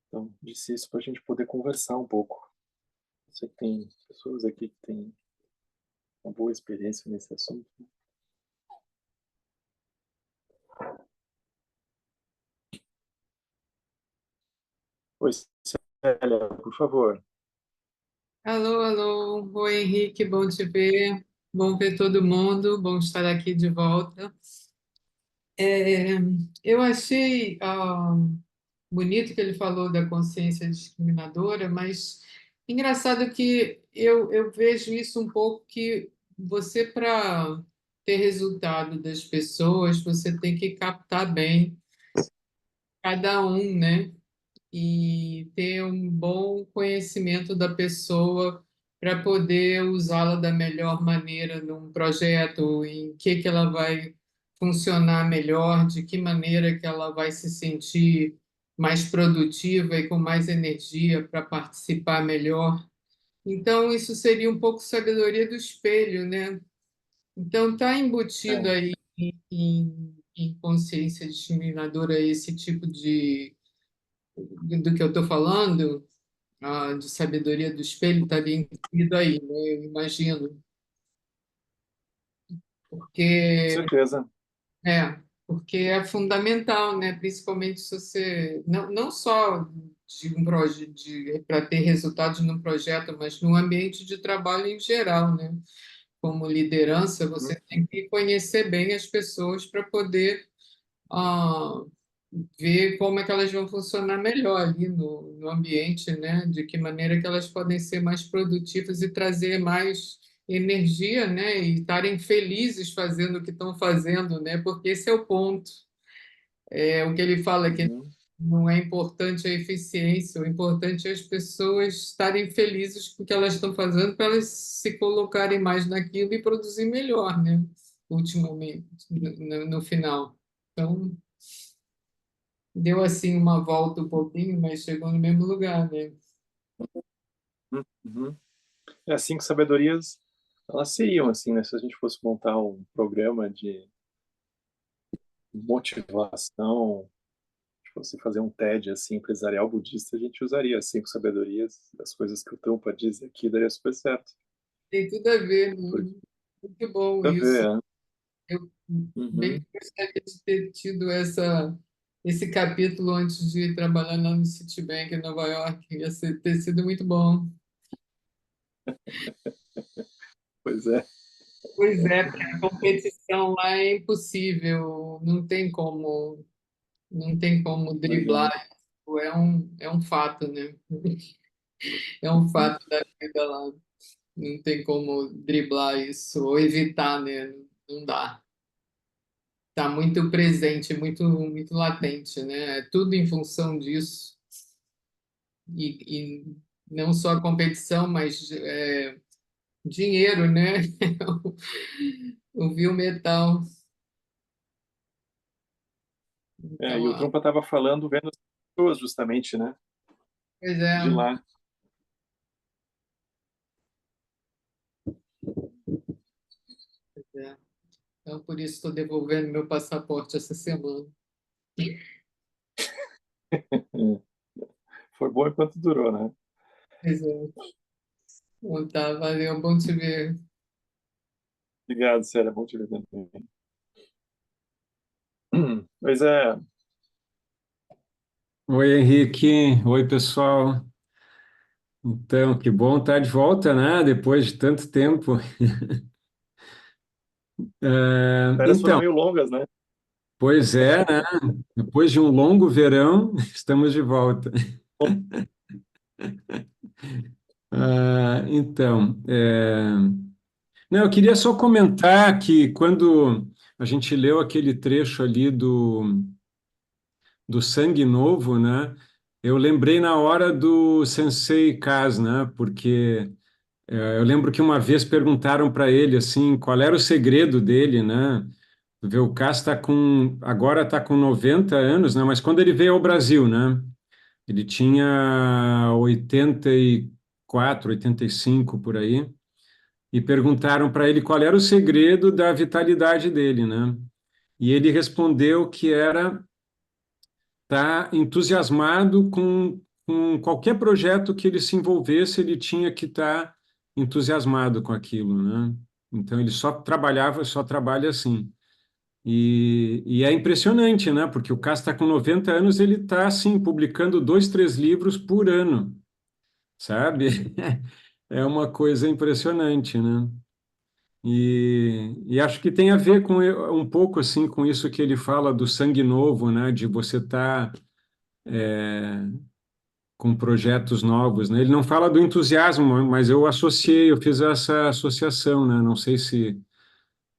Então, disse isso para a gente poder conversar um pouco. Eu sei que tem pessoas aqui que têm uma boa experiência nesse assunto. Oi, Célia, por favor. Alô, alô. Oi, Henrique, bom te ver. Bom ver todo mundo, bom estar aqui de volta. É, eu achei bonito que ele falou da consciência discriminadora, mas engraçado que eu vejo isso um pouco que você, para ter resultado das pessoas, você tem que captar bem cada um, né? E ter um bom conhecimento da pessoa para poder usá-la da melhor maneira num projeto, em que ela vai funcionar melhor, de que maneira que ela vai se sentir mais produtiva e com mais energia para participar melhor. Então, isso seria um pouco sabedoria do espelho, né? Então, está embutido É, aí em consciência discriminadora esse tipo do que eu estou falando, de sabedoria do espelho, estaria incluído aí, né? Eu imagino. com Porque, certeza. é. porque é fundamental, né? Principalmente se você não só de um projeto para ter resultados no projeto, mas no ambiente de trabalho em geral, né? Como liderança, Uhum, você tem que conhecer bem as pessoas para poder ah, ver como é que elas vão funcionar melhor ali no ambiente, né? De que maneira que elas podem ser mais produtivas e trazer mais energia, né? E estarem felizes fazendo o que estão fazendo, né? Porque esse é o ponto. É o que ele fala que uhum. não é importante a eficiência, o importante é as pessoas estarem felizes com o que elas estão fazendo para elas se colocarem mais naquilo e produzir melhor, né? Ultimamente, no final. Então, deu assim uma volta um pouquinho, mas chegou no mesmo lugar, né? Uhum. É assim que sabedorias elas seriam assim, né? Se a gente fosse montar um programa de motivação, se fosse fazer um TED assim empresarial budista, a gente usaria as 5 sabedorias, as coisas que o Trumpa diz aqui, daria super certo. Tem tudo a ver, Porque né? Muito bom tá isso. ver, Eu bem uhum. que gostaria de ter tido esse capítulo antes de trabalhar lá no Citibank em Nova York. Ter sido muito bom. Pois é, Pois é, porque a competição lá é impossível, não tem como driblar. imagina. É um fato, né? É um Uhum. fato da vida lá. Não tem como driblar isso ou evitar, né? Não dá. Está muito presente, muito latente, né? É tudo em função disso. E não só a competição, mas dinheiro, né? O vil metal. É, Então, e o Trumpa estava falando vendo as pessoas justamente, né? pois é, De lá. pois é. Então, por isso estou devolvendo meu passaporte essa semana. É. Foi bom enquanto durou, né? Pois é. Então, tá, valeu, bom te ver. Obrigado, Sério, é bom te ver também. Pois é, Oi, Henrique. Oi, pessoal. Então, que bom estar de volta, né? Depois de tanto tempo. as férias foram Então, meio longas, né? pois é, né? Depois de um longo verão, estamos de volta. Então, não, eu queria só comentar que quando a gente leu aquele trecho ali do Sangue Novo, né? Eu lembrei na hora do Sensei Kaz, né? Porque eu lembro que uma vez perguntaram para ele assim, qual era o segredo dele, né? Tu vê, o Cass agora está com 90 anos, né? Mas quando ele veio ao Brasil, né? Ele tinha 84, 85 por aí, e perguntaram para ele qual era o segredo da vitalidade dele, né? E ele respondeu que era estar entusiasmado com qualquer projeto que ele se envolvesse, ele tinha que estar entusiasmado com aquilo, né? Então ele só trabalha assim. E é impressionante, né? Porque o Cássio está com 90 anos, ele está assim, publicando 2, 3 livros por ano, sabe? É uma coisa impressionante, né? E acho que tem a ver com um pouco assim com isso que ele fala do sangue novo, né? De você estar com projetos novos, né? Ele não fala do entusiasmo, mas eu fiz essa associação, né? Não sei se,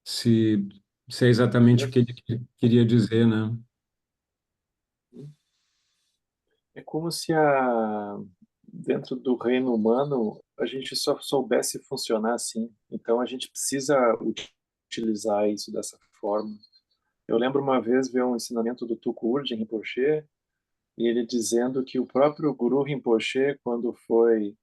se é exatamente o que ele queria dizer, né? É como se dentro do reino humano a gente só soubesse funcionar assim. Então a gente precisa utilizar isso dessa forma. Eu lembro uma vez ver um ensinamento do Tulku Urgyen Rinpoche e ele dizendo que o próprio Guru Rinpoche, quando foi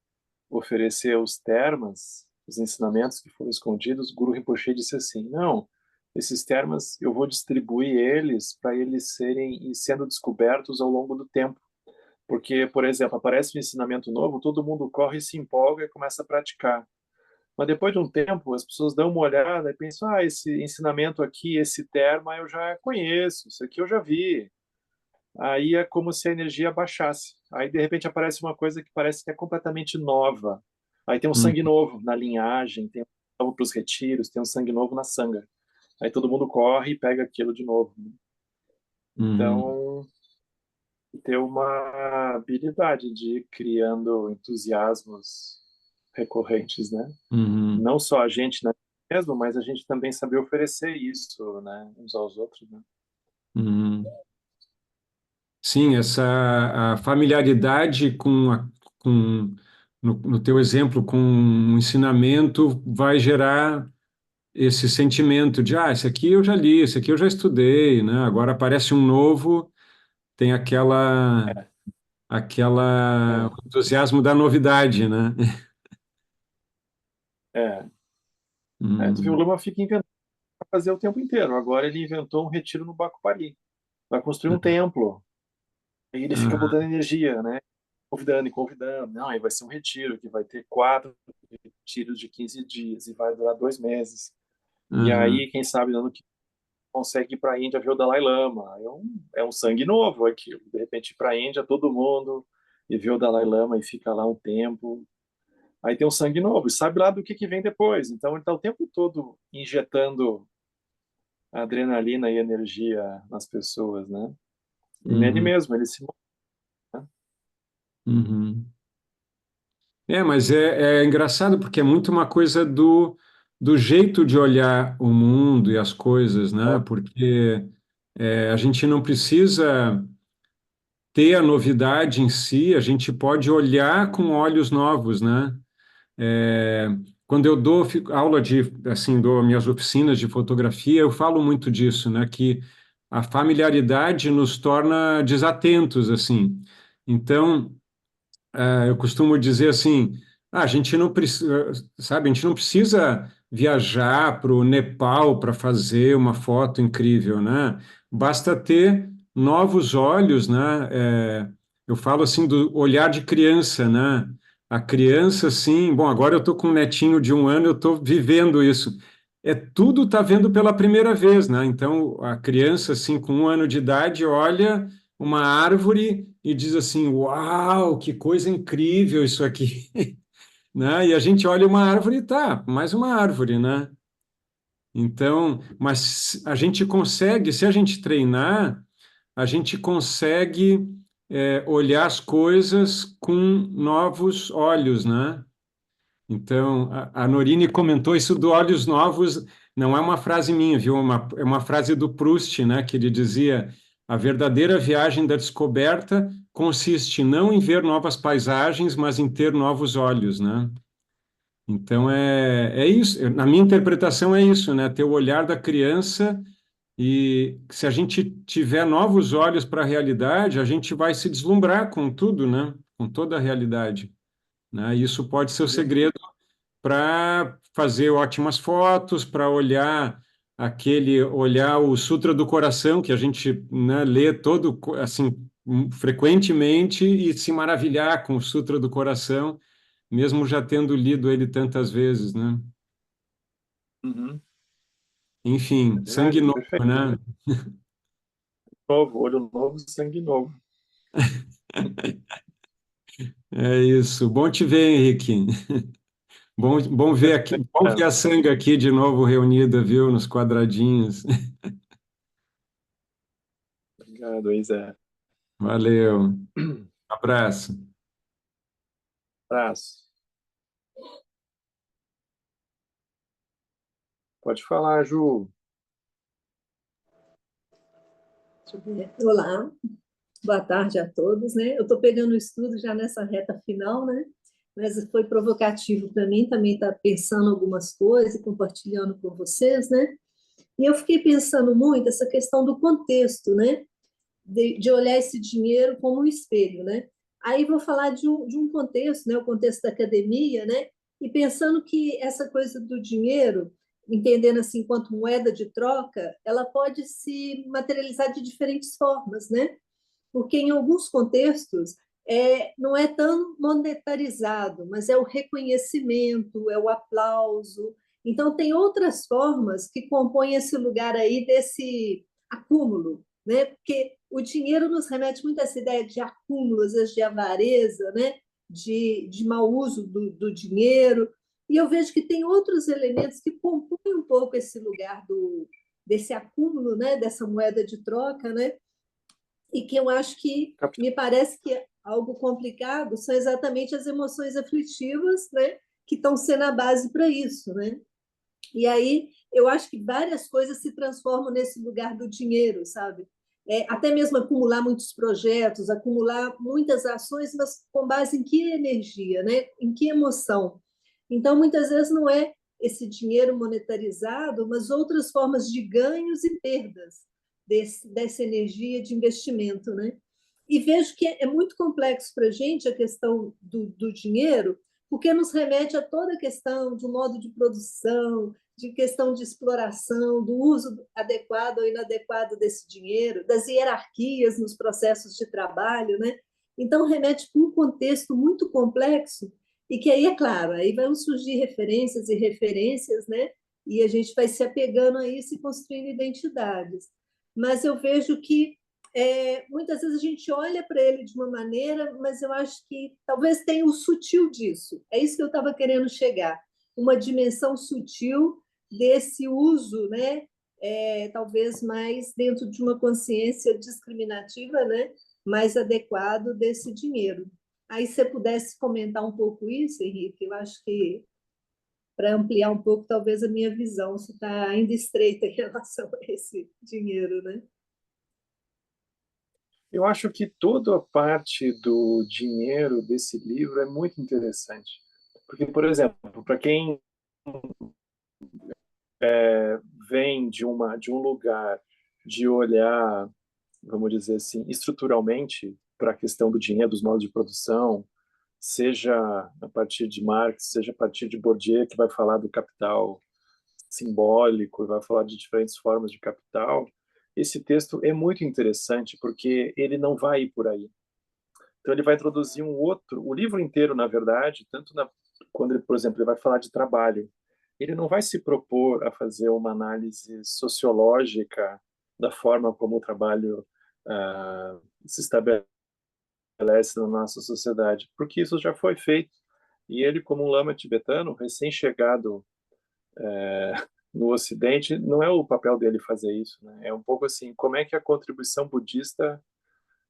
oferecer os termas, os ensinamentos que foram escondidos, o Guru Rinpoche disse assim: não, esses termas eu vou distribuir eles para eles serem e sendo descobertos ao longo do tempo. Porque, por exemplo, aparece um ensinamento novo, todo mundo corre, se empolga e começa a praticar. Mas depois de um tempo, as pessoas dão uma olhada e pensam, esse ensinamento aqui, esse terma eu já conheço, isso aqui eu já vi. Aí é como se a energia baixasse. Aí, de repente, aparece uma coisa que parece que é completamente nova. Aí tem um Hum, sangue novo na linhagem, tem um novo para os retiros, tem um sangue novo na sanga. Aí todo mundo corre e pega aquilo de novo, né? uhum, Então, ter uma habilidade de ir criando entusiasmos recorrentes, né? uhum, Não só a gente, né, mesmo, mas a gente também saber oferecer isso, né, uns aos outros, né? uhum. Sim, essa a familiaridade com no teu exemplo, com um ensinamento, vai gerar esse sentimento de, esse aqui eu já li, esse aqui eu já estudei, né? Agora aparece um novo, tem aquela É, o entusiasmo da novidade, né? é, tu viu, o Hum, Luma fica inventando para fazer o tempo inteiro. Agora ele inventou um retiro no Bacupari. Vai construir um templo. Aí ele fica ah, botando energia, né? Convidando e convidando. Não, aí vai ser um retiro que vai ter 4 retiros de 15 dias e vai durar 2 meses. E aham, aí, quem sabe, no ano que consegue ir para a Índia ver o Dalai Lama. É um sangue novo aquilo. De repente, ir para a Índia, todo mundo, e ver o Dalai Lama e fica lá um tempo. Aí tem um sangue novo, e sabe lá do que vem depois. Então, ele está o tempo todo injetando adrenalina e energia nas pessoas, né? E nele uhum, mesmo, ele se move, né? uhum. Mas é engraçado porque é muito uma coisa do jeito de olhar o mundo e as coisas, né? Porque a gente não precisa ter a novidade em si, a gente pode olhar com olhos novos, né? É, quando eu dou aula assim, dou minhas oficinas de fotografia, eu falo muito disso, né? Que a familiaridade nos torna desatentos, assim. Então, eu costumo dizer assim, a gente não precisa, sabe, a gente não precisa viajar para o Nepal para fazer uma foto incrível, né? Basta ter novos olhos, né? Eu falo assim do olhar de criança, né? A criança, assim, bom, agora eu estou com um netinho de 1 ano, eu estou vivendo isso. Tudo está vendo pela primeira vez, né? Então, a criança, assim, com 1 ano de idade, olha uma árvore e diz assim: Uau, que coisa incrível isso aqui, né? E a gente olha uma árvore e tá, mais uma árvore, né? Então, mas a gente consegue, se a gente treinar, a gente consegue olhar as coisas com novos olhos, né? Então, a Norine comentou isso do olhos novos, não é uma frase minha, viu? É uma frase do Proust, né? Que ele dizia: a verdadeira viagem da descoberta consiste não em ver novas paisagens, mas em ter novos olhos, né? Então, é isso. Na minha interpretação, é isso, né? Ter o olhar da criança e se a gente tiver novos olhos para a realidade, a gente vai se deslumbrar com tudo, né? Com toda a realidade, né? E isso pode ser o segredo para fazer ótimas fotos, para olhar o Sutra do Coração, que a gente, né, lê todo assim frequentemente e se maravilhar com o Sutra do Coração, mesmo já tendo lido ele tantas vezes, né? Uhum. É Enfim, sangue verdade, novo, perfeito. né? Novo, olho novo, sangue novo. É isso. Bom te ver, Henrique. Bom ver aqui, bom ver a sangue aqui de novo reunida, viu, nos quadradinhos. Obrigado, Isa. Valeu. Abraço. Abraço. Pode falar, Ju. Deixa eu ver. Olá, boa tarde a todos, né? Eu estou pegando o estudo já nessa reta final, né? Mas foi provocativo para mim também estar pensando algumas coisas e compartilhando com vocês, né? E eu fiquei pensando muito essa questão do contexto, né? De olhar esse dinheiro como um espelho, né? Aí vou falar de um contexto, né? O contexto da academia, né? E pensando que essa coisa do dinheiro, entendendo assim, enquanto moeda de troca, ela pode se materializar de diferentes formas, né? Porque em alguns contextos não é tão monetarizado, mas é o reconhecimento, é o aplauso. Então, tem outras formas que compõem esse lugar aí desse acúmulo, né? Porque o dinheiro nos remete muito a essa ideia de acúmulo, às vezes de avareza, né? De mau uso do dinheiro. E eu vejo que tem outros elementos que compõem um pouco esse lugar desse acúmulo, né? Dessa moeda de troca, né? E que eu acho que, me parece que algo complicado são exatamente as emoções aflitivas, né? Que estão sendo a base para isso, né? E aí eu acho que várias coisas se transformam nesse lugar do dinheiro, sabe? Até mesmo acumular muitos projetos, acumular muitas ações, mas com base em que energia, né? Em que emoção? Então, muitas vezes não é esse dinheiro monetarizado, mas outras formas de ganhos e perdas dessa energia de investimento, né? E vejo que é muito complexo para a gente a questão do dinheiro, porque nos remete a toda a questão de um modo de produção, de questão de exploração, do uso adequado ou inadequado desse dinheiro, das hierarquias nos processos de trabalho, né? Então, remete para um contexto muito complexo e que aí, é claro, aí vão surgir referências e referências, né? E a gente vai se apegando a isso e construindo identidades. Mas eu vejo que muitas vezes a gente olha para ele de uma maneira, mas eu acho que talvez tenha o sutil disso. É isso que eu estava querendo chegar. Uma dimensão sutil desse uso, né? Talvez mais dentro de uma consciência discriminativa, né? Mais adequado desse dinheiro. Aí, se você pudesse comentar um pouco isso, Henrique, eu acho que para ampliar um pouco, talvez a minha visão, se está ainda estreita em relação a esse dinheiro, né? Eu acho que toda a parte do dinheiro desse livro é muito interessante. Porque, por exemplo, para quem vem de um lugar de olhar, vamos dizer assim, estruturalmente para a questão do dinheiro, dos modos de produção, seja a partir de Marx, seja a partir de Bourdieu, que vai falar do capital simbólico e vai falar de diferentes formas de capital, esse texto é muito interessante porque ele não vai ir por aí. Então ele vai introduzir um outro, o livro inteiro, na verdade, quando ele, por exemplo, ele vai falar de trabalho, ele não vai se propor a fazer uma análise sociológica da forma como o trabalho se estabelece na nossa sociedade, porque isso já foi feito. E ele, como um lama tibetano, recém-chegado no Ocidente, não é o papel dele fazer isso, né? É um pouco assim, como é que a contribuição budista,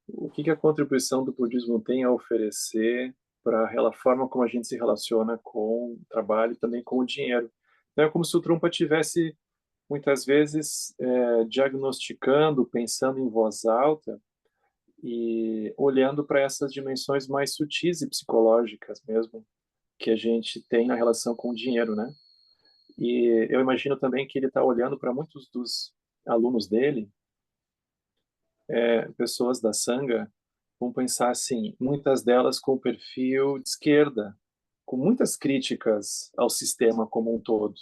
o que a contribuição do budismo tem a oferecer para a forma como a gente se relaciona com o trabalho e também com o dinheiro. Então, é como se o Trungpa tivesse muitas vezes diagnosticando, pensando em voz alta e olhando para essas dimensões mais sutis e psicológicas mesmo que a gente tem na relação com o dinheiro, né? E eu imagino também que ele está olhando para muitos dos alunos dele, pessoas da Sangha, vão pensar assim, muitas delas com perfil de esquerda, com muitas críticas ao sistema como um todo.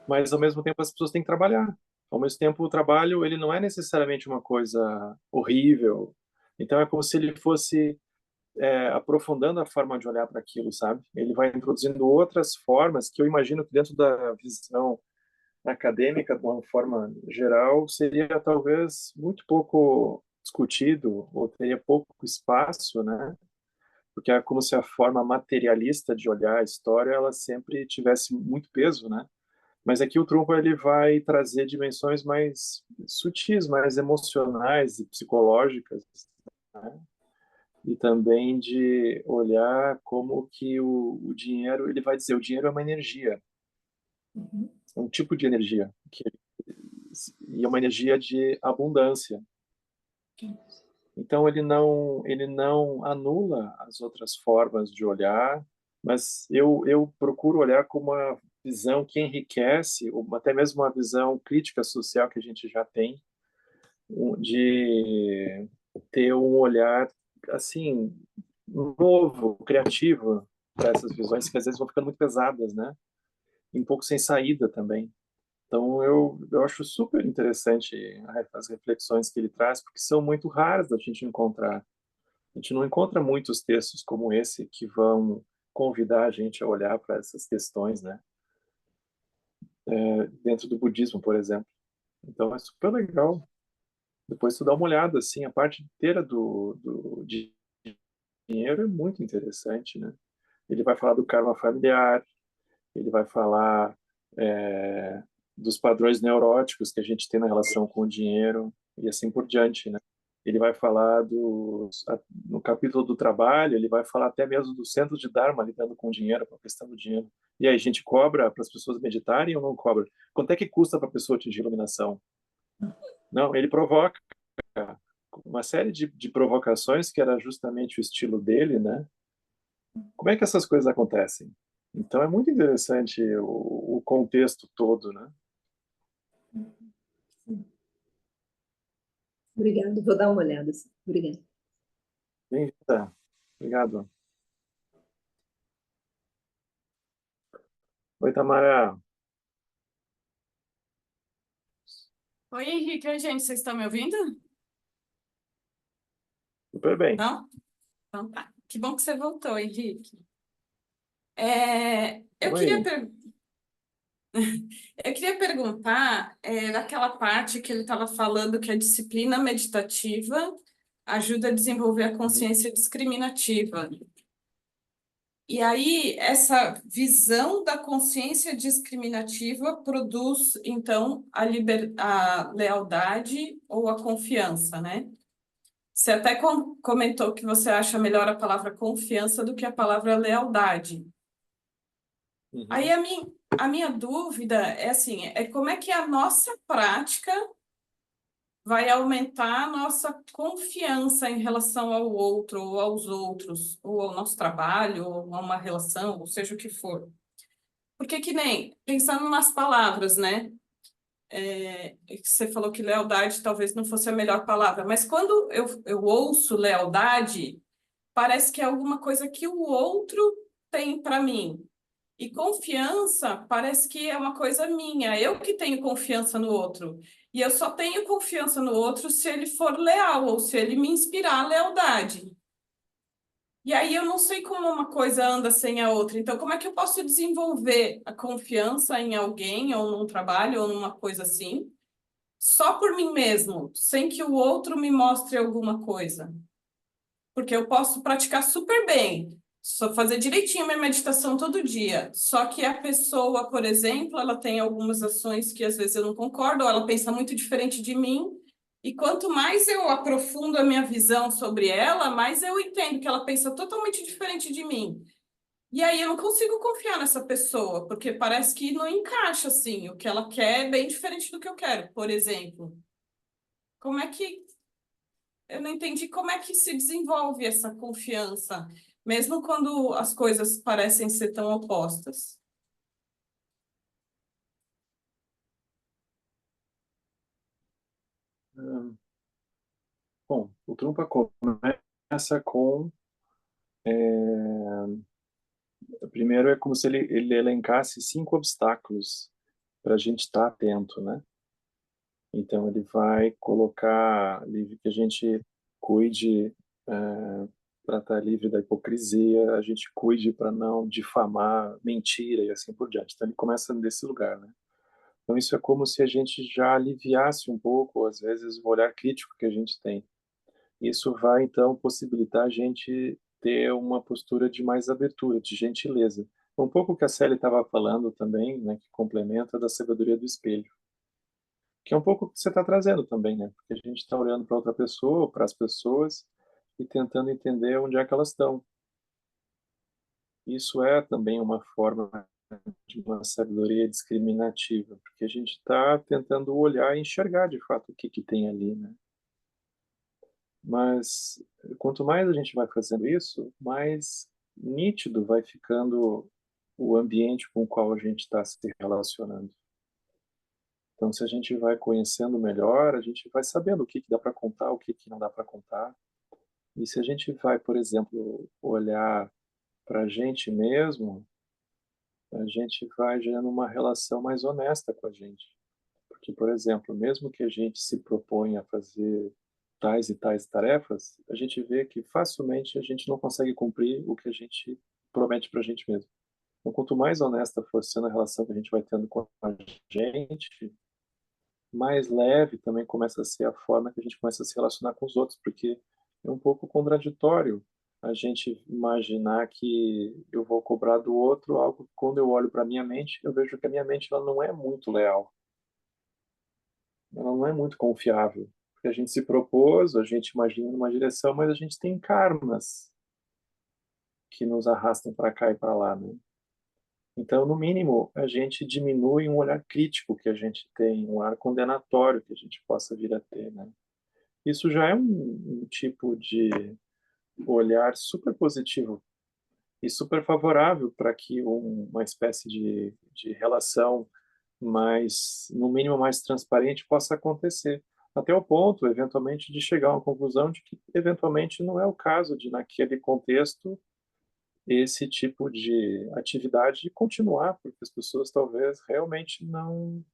Mas ao mesmo tempo as pessoas têm que trabalhar. Ao mesmo tempo o trabalho ele não é necessariamente uma coisa horrível. Então é como se ele fosse aprofundando a forma de olhar para aquilo, sabe? Ele vai introduzindo outras formas que eu imagino que dentro da visão acadêmica, de uma forma geral, seria talvez muito pouco discutido ou teria pouco espaço, né? Porque é como se a forma materialista de olhar a história ela sempre tivesse muito peso, né? Mas aqui o Trungpa ele vai trazer dimensões mais sutis, mais emocionais e psicológicas, né? E também de olhar como que o dinheiro, ele vai dizer, o dinheiro é uma energia, é um tipo de energia, e é uma energia de abundância. Então ele não anula as outras formas de olhar, mas eu procuro olhar com uma visão que enriquece, ou até mesmo uma visão crítica social que a gente já tem, de ter um olhar assim novo, criativo para essas visões que às vezes vão ficando muito pesadas, né? E um pouco sem saída também. Então eu acho super interessante as reflexões que ele traz, porque são muito raras da gente encontrar A gente não encontra muitos textos como esse que vão convidar a gente a olhar para essas questões, né? Dentro do budismo, por exemplo. Então é super legal. Depois tu dá uma olhada, assim, a parte inteira do dinheiro é muito interessante, né? Ele vai falar do karma familiar, ele vai falar é, dos padrões neuróticos que a gente tem na relação com o dinheiro e assim por diante, né? Ele vai falar no capítulo do trabalho, ele vai falar até mesmo do centro de Dharma lidando com o dinheiro, com a questão do dinheiro. E aí, a gente cobra para as pessoas meditarem ou não cobra? Quanto é que custa para a pessoa atingir iluminação? Não, ele provoca uma série de provocações que era justamente o estilo dele, né? Como é que essas coisas acontecem? Então é muito interessante o contexto todo, né? Obrigada, vou dar uma olhada. Obrigada. Bem, tá. Obrigado. Oi, Tamara. Oi, Henrique. Oi, gente. Vocês estão me ouvindo? Super bem. Não? Então tá. Que bom que você voltou, Henrique. Eu Tamo queria, aí. per- eu queria perguntar daquela parte que ele estava falando que a disciplina meditativa ajuda a desenvolver a Uhum. consciência discriminativa. E aí, essa visão da consciência discriminativa produz, então, a lealdade ou a confiança, né? Você até comentou que você acha melhor a palavra confiança do que a palavra lealdade. Aí Uhum. a minha dúvida é assim, é como é que a nossa prática vai aumentar a nossa confiança em relação ao outro, ou aos outros, ou ao nosso trabalho, ou a uma relação, ou seja o que for. Porque que nem, pensando nas palavras, né? Você falou que lealdade talvez não fosse a melhor palavra, mas quando eu ouço lealdade, parece que é alguma coisa que o outro tem para mim. E confiança parece que é uma coisa minha, eu que tenho confiança no outro. E eu só tenho confiança no outro se ele for leal ou se ele me inspirar lealdade. E aí eu não sei como uma coisa anda sem a outra. Então, como é que eu posso desenvolver a confiança em alguém, ou num trabalho, ou numa coisa assim, só por mim mesmo, sem que o outro me mostre alguma coisa? Porque eu posso praticar super bem, só fazer direitinho minha meditação todo dia. Só que a pessoa, por exemplo, ela tem algumas ações que às vezes eu não concordo, ou ela pensa muito diferente de mim. E quanto mais eu aprofundo a minha visão sobre ela, mais eu entendo que ela pensa totalmente diferente de mim. E aí eu não consigo confiar nessa pessoa, porque parece que não encaixa assim. O que ela quer é bem diferente do que eu quero, por exemplo. Como é que eu não entendi como é que se desenvolve essa confiança, mesmo quando as coisas parecem ser tão opostas. Hum, Bom, o Trumpa começa com... primeiro é como se ele elencasse 5 obstáculos para a gente estar atento, né? Então ele vai colocar livre que a gente cuide para estar livre da hipocrisia, a gente cuide para não difamar, mentira e assim por diante. Então ele começa desse lugar, né? Então isso é como se a gente já aliviasse um pouco, às vezes, o olhar crítico que a gente tem. Isso vai então possibilitar a gente ter uma postura de mais abertura, de gentileza. Um pouco o que a Célia estava falando também, né, que complementa da sabedoria do espelho, que é um pouco o que você está trazendo também, né? Porque a gente está olhando para outra pessoa, para as pessoas e tentando entender onde é que elas estão. Isso é também uma forma de uma sabedoria discriminativa, porque a gente está tentando olhar e enxergar de fato o que que tem ali, né? Mas quanto mais a gente vai fazendo isso, mais nítido vai ficando o ambiente com o qual a gente está se relacionando. Então, se a gente vai conhecendo melhor, a gente vai sabendo o que que dá para contar, o que que não dá para contar. E se a gente vai, por exemplo, olhar para a gente mesmo, a gente vai gerando uma relação mais honesta com a gente. Porque, por exemplo, mesmo que a gente se proponha a fazer tais e tais tarefas, a gente vê que facilmente a gente não consegue cumprir o que a gente promete para a gente mesmo. Então, quanto mais honesta for sendo a relação que a gente vai tendo com a gente, mais leve também começa a ser a forma que a gente começa a se relacionar com os outros, porque é um pouco contraditório a gente imaginar que eu vou cobrar do outro algo que, quando eu olho para minha mente, eu vejo que a minha mente ela não é muito leal, ela não é muito confiável, porque a gente se propôs, a gente imagina numa direção, mas a gente tem karmas que nos arrastam para cá e para lá, né? Então, no mínimo, a gente diminui um olhar crítico que a gente tem, um olhar condenatório que a gente possa vir a ter, né? Isso já é um tipo de olhar super positivo e super favorável para que uma espécie de relação mais, no mínimo, mais transparente possa acontecer. Até o ponto, eventualmente, de chegar a uma conclusão de que, eventualmente, não é o caso de, naquele contexto, esse tipo de atividade continuar, porque as pessoas talvez realmente não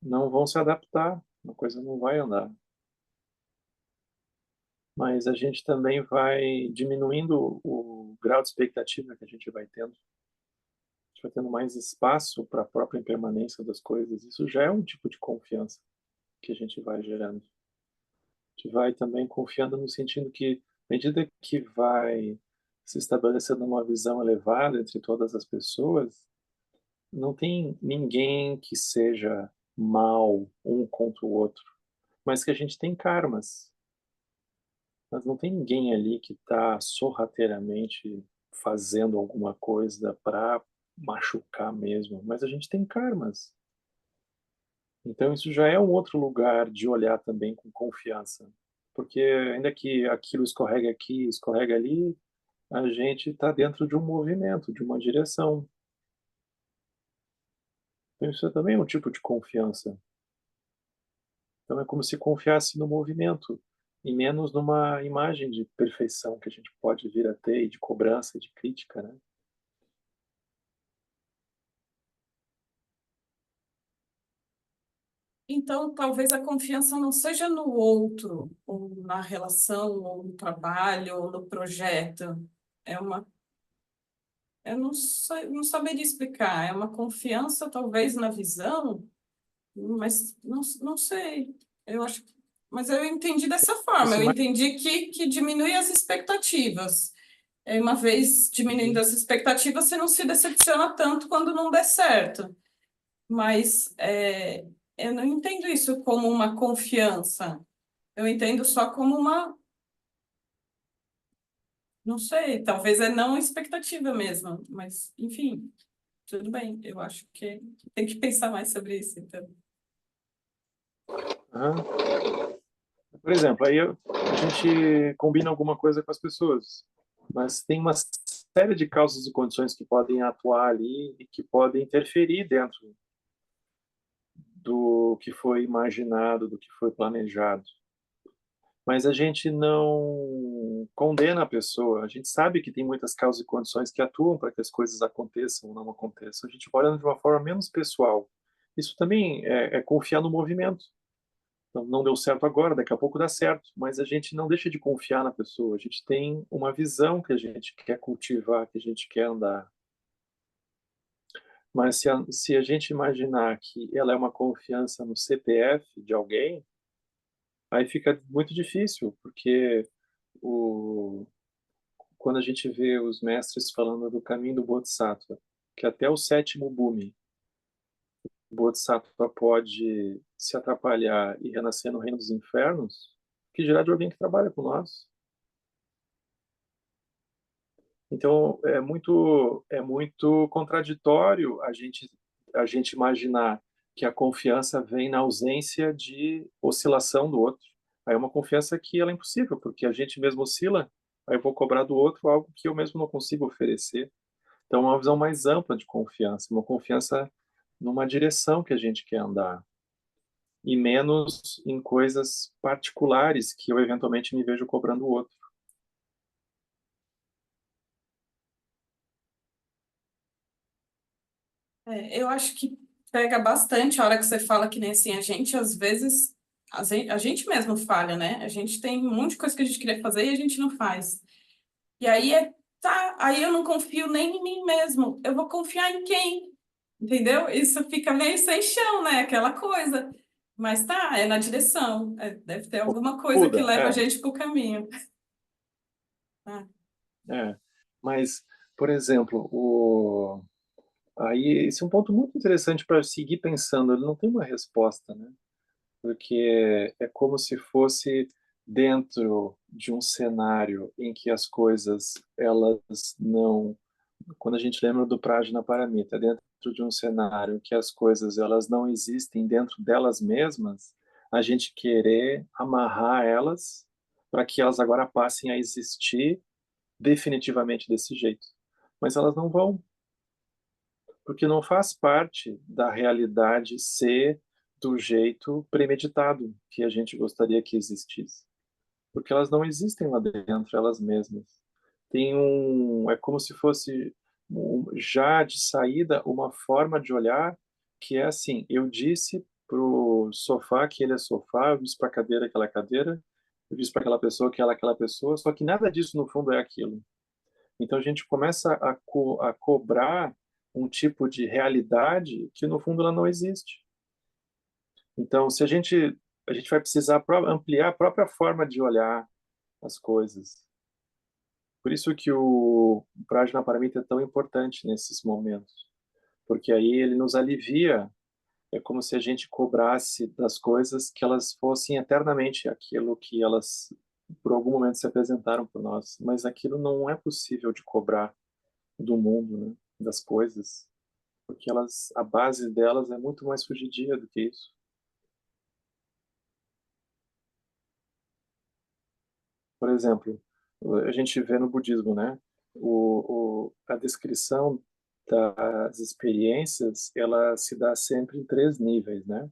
vão se adaptar, a coisa não vai andar. Mas a gente também vai diminuindo o grau de expectativa que a gente vai tendo. A gente vai tendo mais espaço para a própria impermanência das coisas. Isso já é um tipo de confiança que a gente vai gerando. A gente vai também confiando no sentido que, à medida que vai se estabelecendo uma visão elevada entre todas as pessoas, não tem ninguém que seja mal um contra o outro, mas que a gente tem karmas. Mas não tem ninguém ali que está sorrateiramente fazendo alguma coisa para machucar mesmo, mas a gente tem karmas. Então isso já é um outro lugar de olhar também com confiança, porque ainda que aquilo escorregue aqui, escorrega ali, a gente está dentro de um movimento, de uma direção. Então isso também é um tipo de confiança. Então é como se confiasse no movimento e menos numa imagem de perfeição que a gente pode vir a ter, e de cobrança, de crítica, né? Então, talvez a confiança não seja no outro, ou na relação, ou no trabalho, ou no projeto. É uma, eu não sei, não saberia explicar. É uma confiança, talvez, na visão, mas não sei. Eu acho, mas eu entendi dessa forma. Isso Eu mais... entendi que diminui as expectativas. Uma vez diminuindo Uhum. as expectativas, você não se decepciona tanto quando não der certo. Mas eu não entendo isso como uma confiança. Eu entendo só como uma, não sei, talvez é não expectativa mesmo, mas enfim, tudo bem. Eu acho que tem que pensar mais sobre isso, então. Por exemplo, a gente combina alguma coisa com as pessoas, mas tem uma série de causas e condições que podem atuar ali e que podem interferir dentro do que foi imaginado, do que foi planejado. Mas a gente não condena a pessoa. A gente sabe que tem muitas causas e condições que atuam para que as coisas aconteçam ou não aconteçam. A gente vai olhando de uma forma menos pessoal. Isso também é confiar no movimento. Então, não deu certo agora, daqui a pouco dá certo. Mas a gente não deixa de confiar na pessoa. A gente tem uma visão que a gente quer cultivar, que a gente quer andar. Mas se a gente imaginar que ela é uma confiança no CPF de alguém, aí fica muito difícil, porque o, quando a gente vê os mestres falando do caminho do Bodhisattva, que até o sétimo bhumi, o Bodhisattva pode se atrapalhar e renascer no reino dos infernos, que dirá de alguém que trabalha com nós. Então é muito contraditório a gente imaginar que a confiança vem na ausência de oscilação do outro. Aí é uma confiança que ela é impossível, porque a gente mesmo oscila, aí eu vou cobrar do outro algo que eu mesmo não consigo oferecer. Então, é uma visão mais ampla de confiança, uma confiança numa direção que a gente quer andar, e menos em coisas particulares que eu eventualmente me vejo cobrando o outro. Eu acho que pega bastante a hora que você fala que nem assim, a gente às vezes a gente mesmo falha, né? A gente tem um monte de coisa que a gente queria fazer e a gente não faz. E aí aí eu não confio nem em mim mesmo. Eu vou confiar em quem? Entendeu? Isso fica meio sem chão, né? Aquela coisa. Mas é na direção. Deve ter alguma coisa que Muda, leva a gente para o caminho. Ah. Mas, por exemplo, aí esse é um ponto muito interessante para seguir pensando. Ele não tem uma resposta, né? Porque é como se fosse dentro de um cenário em que as coisas elas não, quando a gente lembra do Prajnaparamita, dentro de um cenário em que as coisas elas não existem dentro delas mesmas, a gente querer amarrar elas para que elas agora passem a existir definitivamente desse jeito. Mas elas não vão, porque não faz parte da realidade ser do jeito premeditado que a gente gostaria que existisse. Porque elas não existem lá dentro, elas mesmas. É como se fosse já de saída uma forma de olhar que é assim, eu disse pro sofá que ele é sofá, eu disse para a cadeira que ela é cadeira, eu disse para aquela pessoa que ela é aquela pessoa, só que nada disso no fundo é aquilo. Então a gente começa a cobrar um tipo de realidade que no fundo ela não existe. Então, se a gente vai precisar ampliar a própria forma de olhar as coisas. Por isso que o Prajnaparamita é tão importante nesses momentos, porque aí ele nos alivia. É como se a gente cobrasse das coisas que elas fossem eternamente aquilo que elas por algum momento se apresentaram para nós, mas aquilo não é possível de cobrar do mundo, né? Das coisas, porque a base delas é muito mais fugidia do que isso. Por exemplo, a gente vê no budismo, né? A descrição das experiências, ela se dá sempre em três níveis, né?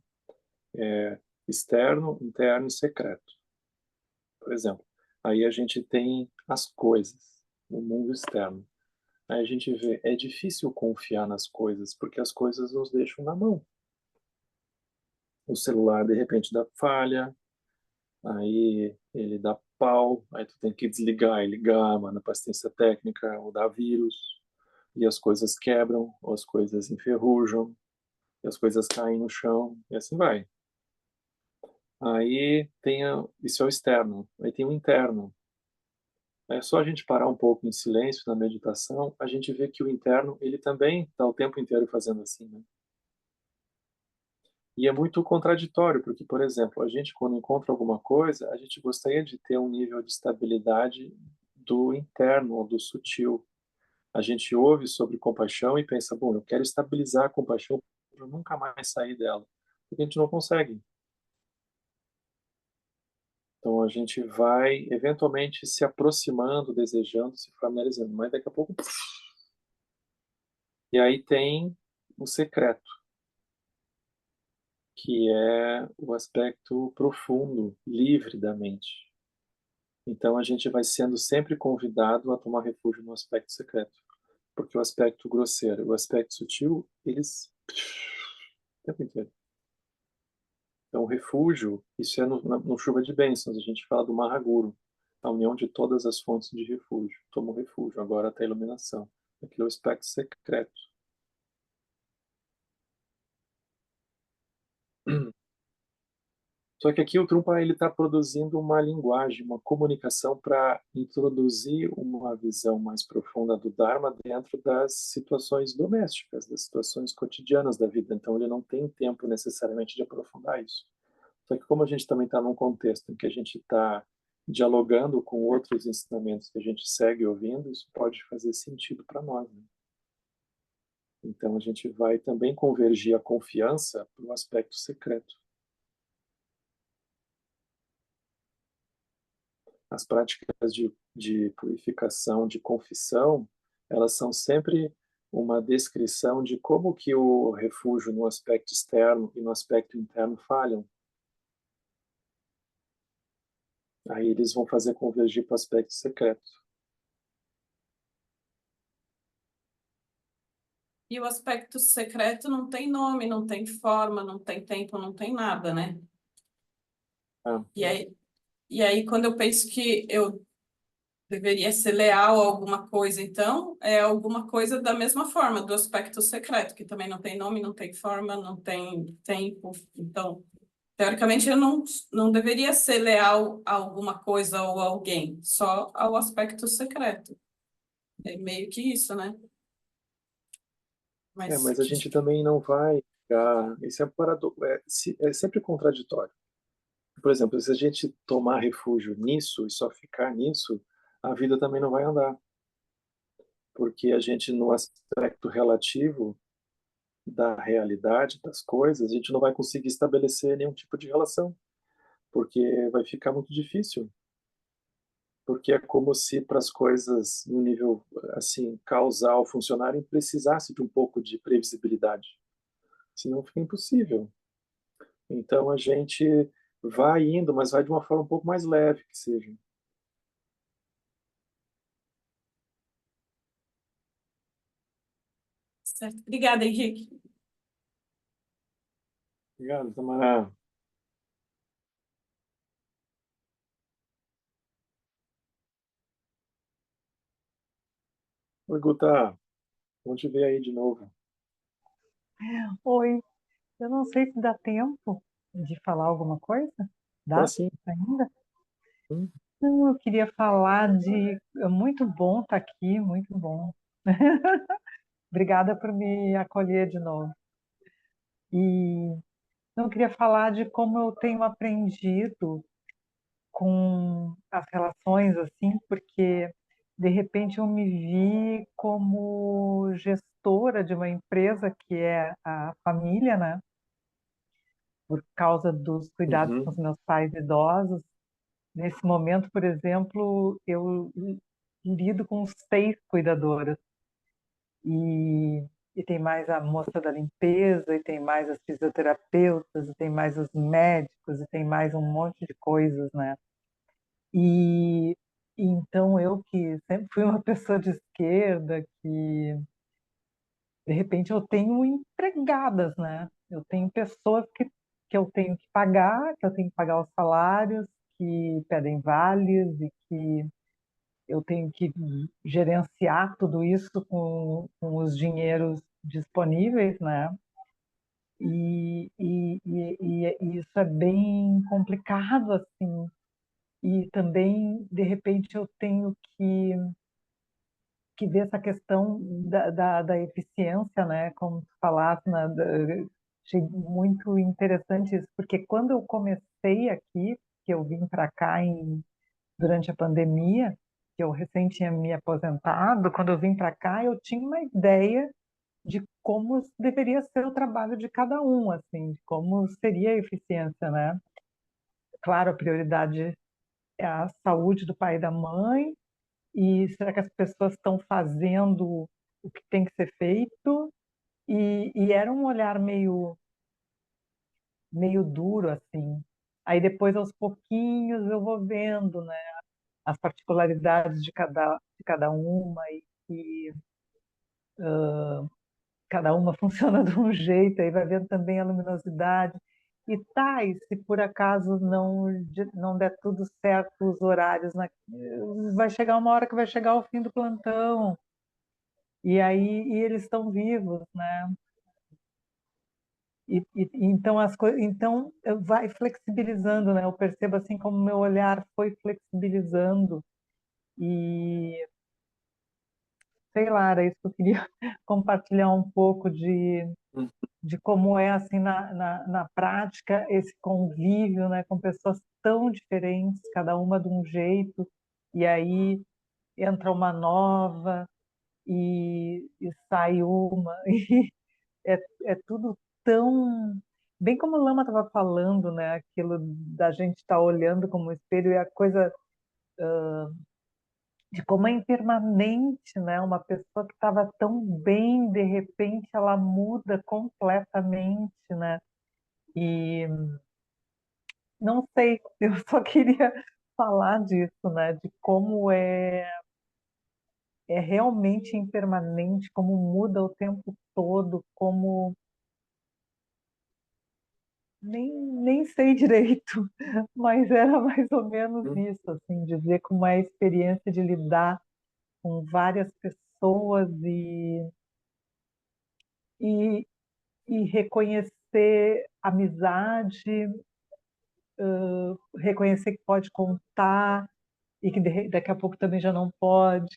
Externo, interno e secreto. Por exemplo, aí a gente tem as coisas no mundo externo. Aí a gente vê, é difícil confiar nas coisas, porque as coisas nos deixam na mão. O celular, de repente, dá falha, aí ele dá pau, aí tu tem que desligar e ligar, manda para assistência técnica, ou dá vírus, e as coisas quebram, ou as coisas enferrujam, e as coisas caem no chão, e assim vai. Aí isso é o externo, aí tem o interno. É só a gente parar um pouco em silêncio na meditação, a gente vê que o interno, ele também está o tempo inteiro fazendo assim, né? E é muito contraditório, porque, por exemplo, a gente, quando encontra alguma coisa, a gente gostaria de ter um nível de estabilidade do interno, ou do sutil. A gente ouve sobre compaixão e pensa, bom, eu quero estabilizar a compaixão para nunca mais sair dela. Porque a gente não consegue. Então a gente vai, eventualmente, se aproximando, desejando, se familiarizando. Mas daqui a pouco... E aí tem o secreto, que é o aspecto profundo, livre da mente. Então a gente vai sendo sempre convidado a tomar refúgio no aspecto secreto, porque o aspecto grosseiro, o aspecto sutil, eles o tempo inteiro. Então, o refúgio, isso é no Chuva de Bênçãos, a gente fala do Mahaguru, a união de todas as fontes de refúgio. Toma o refúgio, agora até a iluminação. Aquilo é o aspecto secreto. Só que aqui o Trungpa ele está produzindo uma linguagem, uma comunicação para introduzir uma visão mais profunda do Dharma dentro das situações domésticas, das situações cotidianas da vida. Então ele não tem tempo necessariamente de aprofundar isso. Só que como a gente também está num contexto em que a gente está dialogando com outros ensinamentos que a gente segue ouvindo, isso pode fazer sentido para nós, né? Então a gente vai também convergir a confiança para o aspecto secreto. As práticas de purificação, de confissão, elas são sempre uma descrição de como que o refúgio no aspecto externo e no aspecto interno falham. Aí eles vão fazer convergir para o aspecto secreto. E o aspecto secreto não tem nome, não tem forma, não tem tempo, não tem nada, né? Ah, E aí, quando eu penso que eu deveria ser leal a alguma coisa, então, é alguma coisa da mesma forma, do aspecto secreto, que também não tem nome, não tem forma, não tem tempo. Então, teoricamente, eu não deveria ser leal a alguma coisa ou a alguém, só ao aspecto secreto. É meio que isso, né? Mas, mas a gente também não vai ficar. Isso é, é sempre contraditório. Por exemplo, se a gente tomar refúgio nisso e só ficar nisso, a vida também não vai andar. Porque a gente, no aspecto relativo da realidade das coisas, a gente não vai conseguir estabelecer nenhum tipo de relação, porque vai ficar muito difícil. Porque é como se para as coisas no nível assim causal funcionarem precisasse de um pouco de previsibilidade, senão fica impossível. Então a gente vai indo, mas vai de uma forma um pouco mais leve que seja. certo. Obrigada, Henrique. Obrigado, Tamara. Oi, Guta. Bom te ver aí de novo. Oi, eu não sei se dá tempo de falar alguma coisa. Tá Dá sim. ainda? Não, eu queria falar de... É muito bom estar aqui, muito bom. Obrigada por me acolher de novo. E eu queria falar de como eu tenho aprendido com as relações, assim, porque de repente eu me vi como gestora de uma empresa que é a família, né? Por causa dos cuidados com Uhum. os meus pais idosos. Nesse momento, por exemplo, eu lido com 6 cuidadoras e tem mais a moça da limpeza, e tem mais as fisioterapeutas, e tem mais os médicos, e tem mais um monte de coisas, né? E então eu que sempre fui uma pessoa de esquerda, que de repente eu tenho empregadas, né? Eu tenho pessoas que eu tenho que eu tenho que pagar os salários, que pedem vales e que eu tenho que gerenciar tudo isso com os dinheiros disponíveis, né? E isso é bem complicado, assim. E também, de repente, eu tenho que ver essa questão da eficiência, né? Como tu falaste, né? Achei muito interessante isso, porque quando eu comecei aqui, que eu vim para cá durante a pandemia, que eu recém tinha me aposentado, quando eu vim para cá, eu tinha uma ideia de como deveria ser o trabalho de cada um, assim, de como seria a eficiência, né? Claro, a prioridade é a saúde do pai e da mãe, e será que as pessoas estão fazendo o que tem que ser feito? E era um olhar meio duro, assim. Aí depois, aos pouquinhos, eu vou vendo, né, as particularidades de cada uma e cada uma funciona de um jeito, aí vai vendo também a luminosidade. E se por acaso não der tudo certo os horários, vai chegar uma hora que vai chegar o fim do plantão, e eles estão vivos, né? Então então vai flexibilizando, né? Eu percebo assim como meu olhar foi flexibilizando e sei lá, era isso que eu queria compartilhar um pouco de como é assim na prática esse convívio, né, com pessoas tão diferentes, cada uma de um jeito, e aí entra uma nova e sai uma, e é tudo tão... Bem como o Lama estava falando, né, aquilo da gente estar olhando como espelho, e a coisa de como é impermanente, né? Uma pessoa que estava tão bem, de repente ela muda completamente, né? E não sei, eu só queria falar disso, né? De como é realmente impermanente, como muda o tempo todo, como nem sei direito, mas era mais ou menos isso, assim, dizer como é a experiência de lidar com várias pessoas e, e reconhecer amizade, reconhecer que pode contar e que daqui a pouco também já não pode.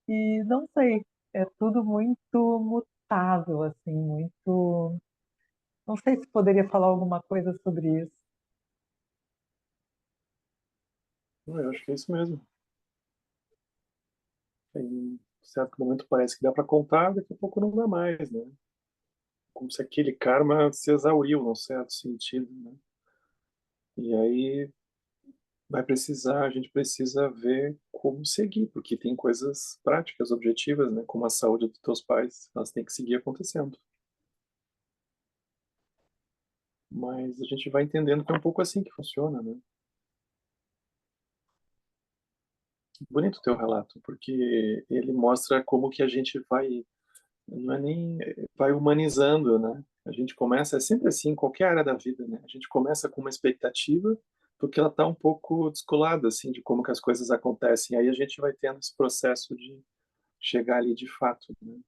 E não sei, é tudo muito mutável, assim, muito. Não sei se poderia falar alguma coisa sobre isso. Eu acho que é isso mesmo. Em certo momento parece que dá para contar, daqui a pouco não dá mais, né? Como se aquele karma se exauriu, num certo sentido, né? E aí a gente precisa ver como seguir, porque tem coisas práticas, objetivas, né? Como a saúde dos teus pais, elas têm que seguir acontecendo. Mas a gente vai entendendo que é um pouco assim que funciona, né? Bonito o teu relato, porque ele mostra como que a gente vai, não é nem, vai humanizando, né? A gente começa, é sempre assim, em qualquer área da vida, né? A gente começa com uma expectativa, porque ela está um pouco descolada, assim, de como que as coisas acontecem. Aí a gente vai tendo esse processo de chegar ali de fato, né?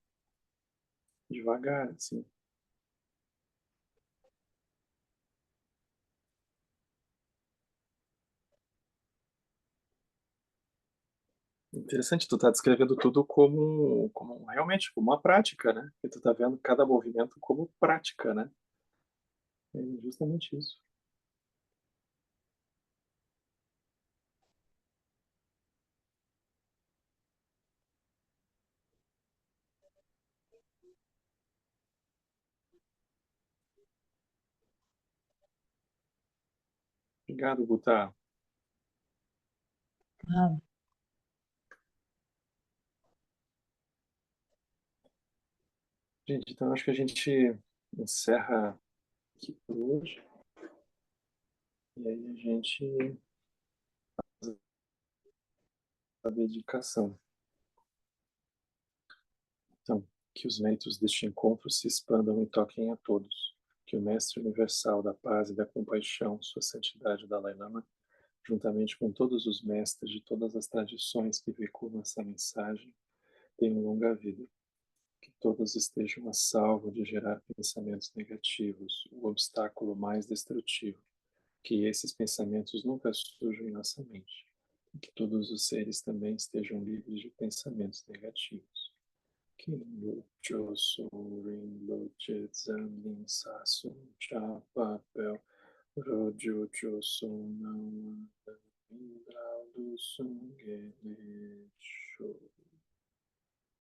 Devagar, assim. Interessante, tu tá descrevendo tudo como realmente como uma prática, né? E tu tá vendo cada movimento como prática, né? É justamente isso. Obrigado, Guta. Ah, Gente, então acho que a gente encerra aqui por hoje. E aí a gente faz a dedicação. Então, que os méritos deste encontro se expandam e toquem a todos. Que o Mestre Universal da Paz e da Compaixão, Sua Santidade Dalai Lama, juntamente com todos os mestres de todas as tradições que veiculam essa mensagem, tenham longa vida. Que todos estejam a salvo de gerar pensamentos negativos, o obstáculo mais destrutivo. Que esses pensamentos nunca surjam em nossa mente. E que todos os seres também estejam livres de pensamentos negativos. Kingo Choso Rinlo Chezan Sasun Chapapel Rojo Choso Não Indra do Sungene Show.